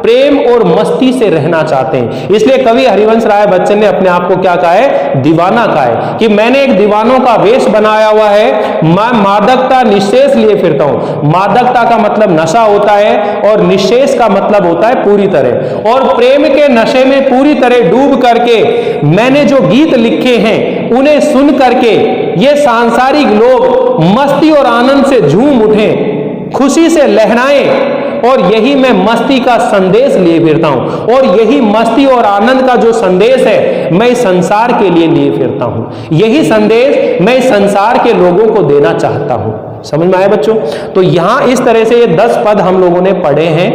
प्रेम और मस्ती से रहना चाहते हैं। इसलिए कवि हरिवंश राय बच्चन ने अपने आप को क्या कहा है? दीवाना कहा है कि मैंने एक दीवानों का वेश बनाया हुआ है, मैं मादकता निःशेष लिए फिरता हूं। मादकता का मतलब नशा होता है और निःशेष का मतलब होता है पूरी तरह। और प्रेम के नशे में पूरी तरह डूब करके मैंने जो गीत लिखे हैं उन्हें सुन करके ये सांसारिक लोग मस्ती और आनंद से झूम उठें, खुशी से लहराएं, और यही मैं मस्ती का संदेश लिए फिरता हूं। और यही मस्ती और आनंद का जो संदेश है मैं इस संसार के लिए फिरता हूं। यही संदेश मैं इस संसार के लोगों को देना चाहता हूं। समझ में आया बच्चों? तो यहां इस तरह से ये 10 पद हम लोगों ने पढ़े हैं।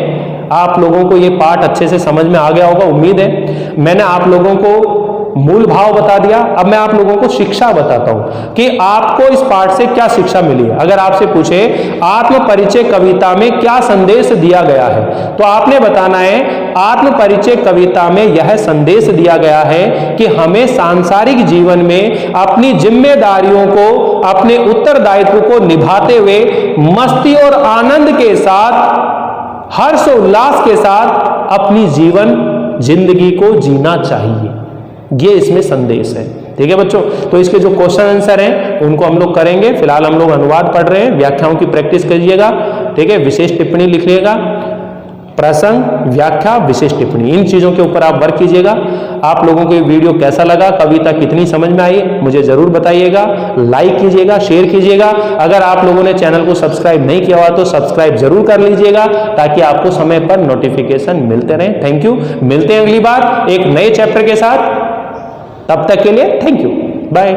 आप लोगों को ये पाठ अच्छे से समझ में आ गया होगा, उम्मीद है। मैंने आप लोगों को मूल भाव बता दिया। अब मैं आप लोगों को शिक्षा बताता हूं कि आपको इस पाठ से क्या शिक्षा मिली है। अगर आपसे पूछे आत्म परिचय कविता में क्या संदेश दिया गया है, तो आपने बताना है आत्म परिचय कविता में यह संदेश दिया गया है कि हमें सांसारिक जीवन में अपनी जिम्मेदारियों को, अपने उत्तरदायित्व को निभाते हुए मस्ती और आनंद के साथ, हर्ष उल्लास के साथ अपनी जिंदगी को जीना चाहिए। ये इसमें संदेश है। ठीक है बच्चों? तो इसके जो क्वेश्चन आंसर हैं उनको हम लोग करेंगे। फिलहाल हम लोग अनुवाद पढ़ रहे हैं, व्याख्याओं की प्रैक्टिस करिएगा। ठीक है? विशेष टिप्पणी लिखिएगा, प्रसंग, व्याख्या, विशेष टिप्पणी, इन चीजों के ऊपर आप वर्क कीजिएगा। आप लोगों को ये वीडियो कैसा लगा, कविता कितनी समझ में आई, मुझे जरूर बताइएगा। लाइक कीजिएगा, शेयर कीजिएगा। अगर आप लोगों ने चैनल को सब्सक्राइब नहीं किया हुआ तो सब्सक्राइब जरूर कर लीजिएगा ताकि आपको समय पर नोटिफिकेशन मिलते रहे। Thank you. मिलते हैं अगली बार एक नए चैप्टर के साथ। तब तक के लिए थैंक यू, बाय।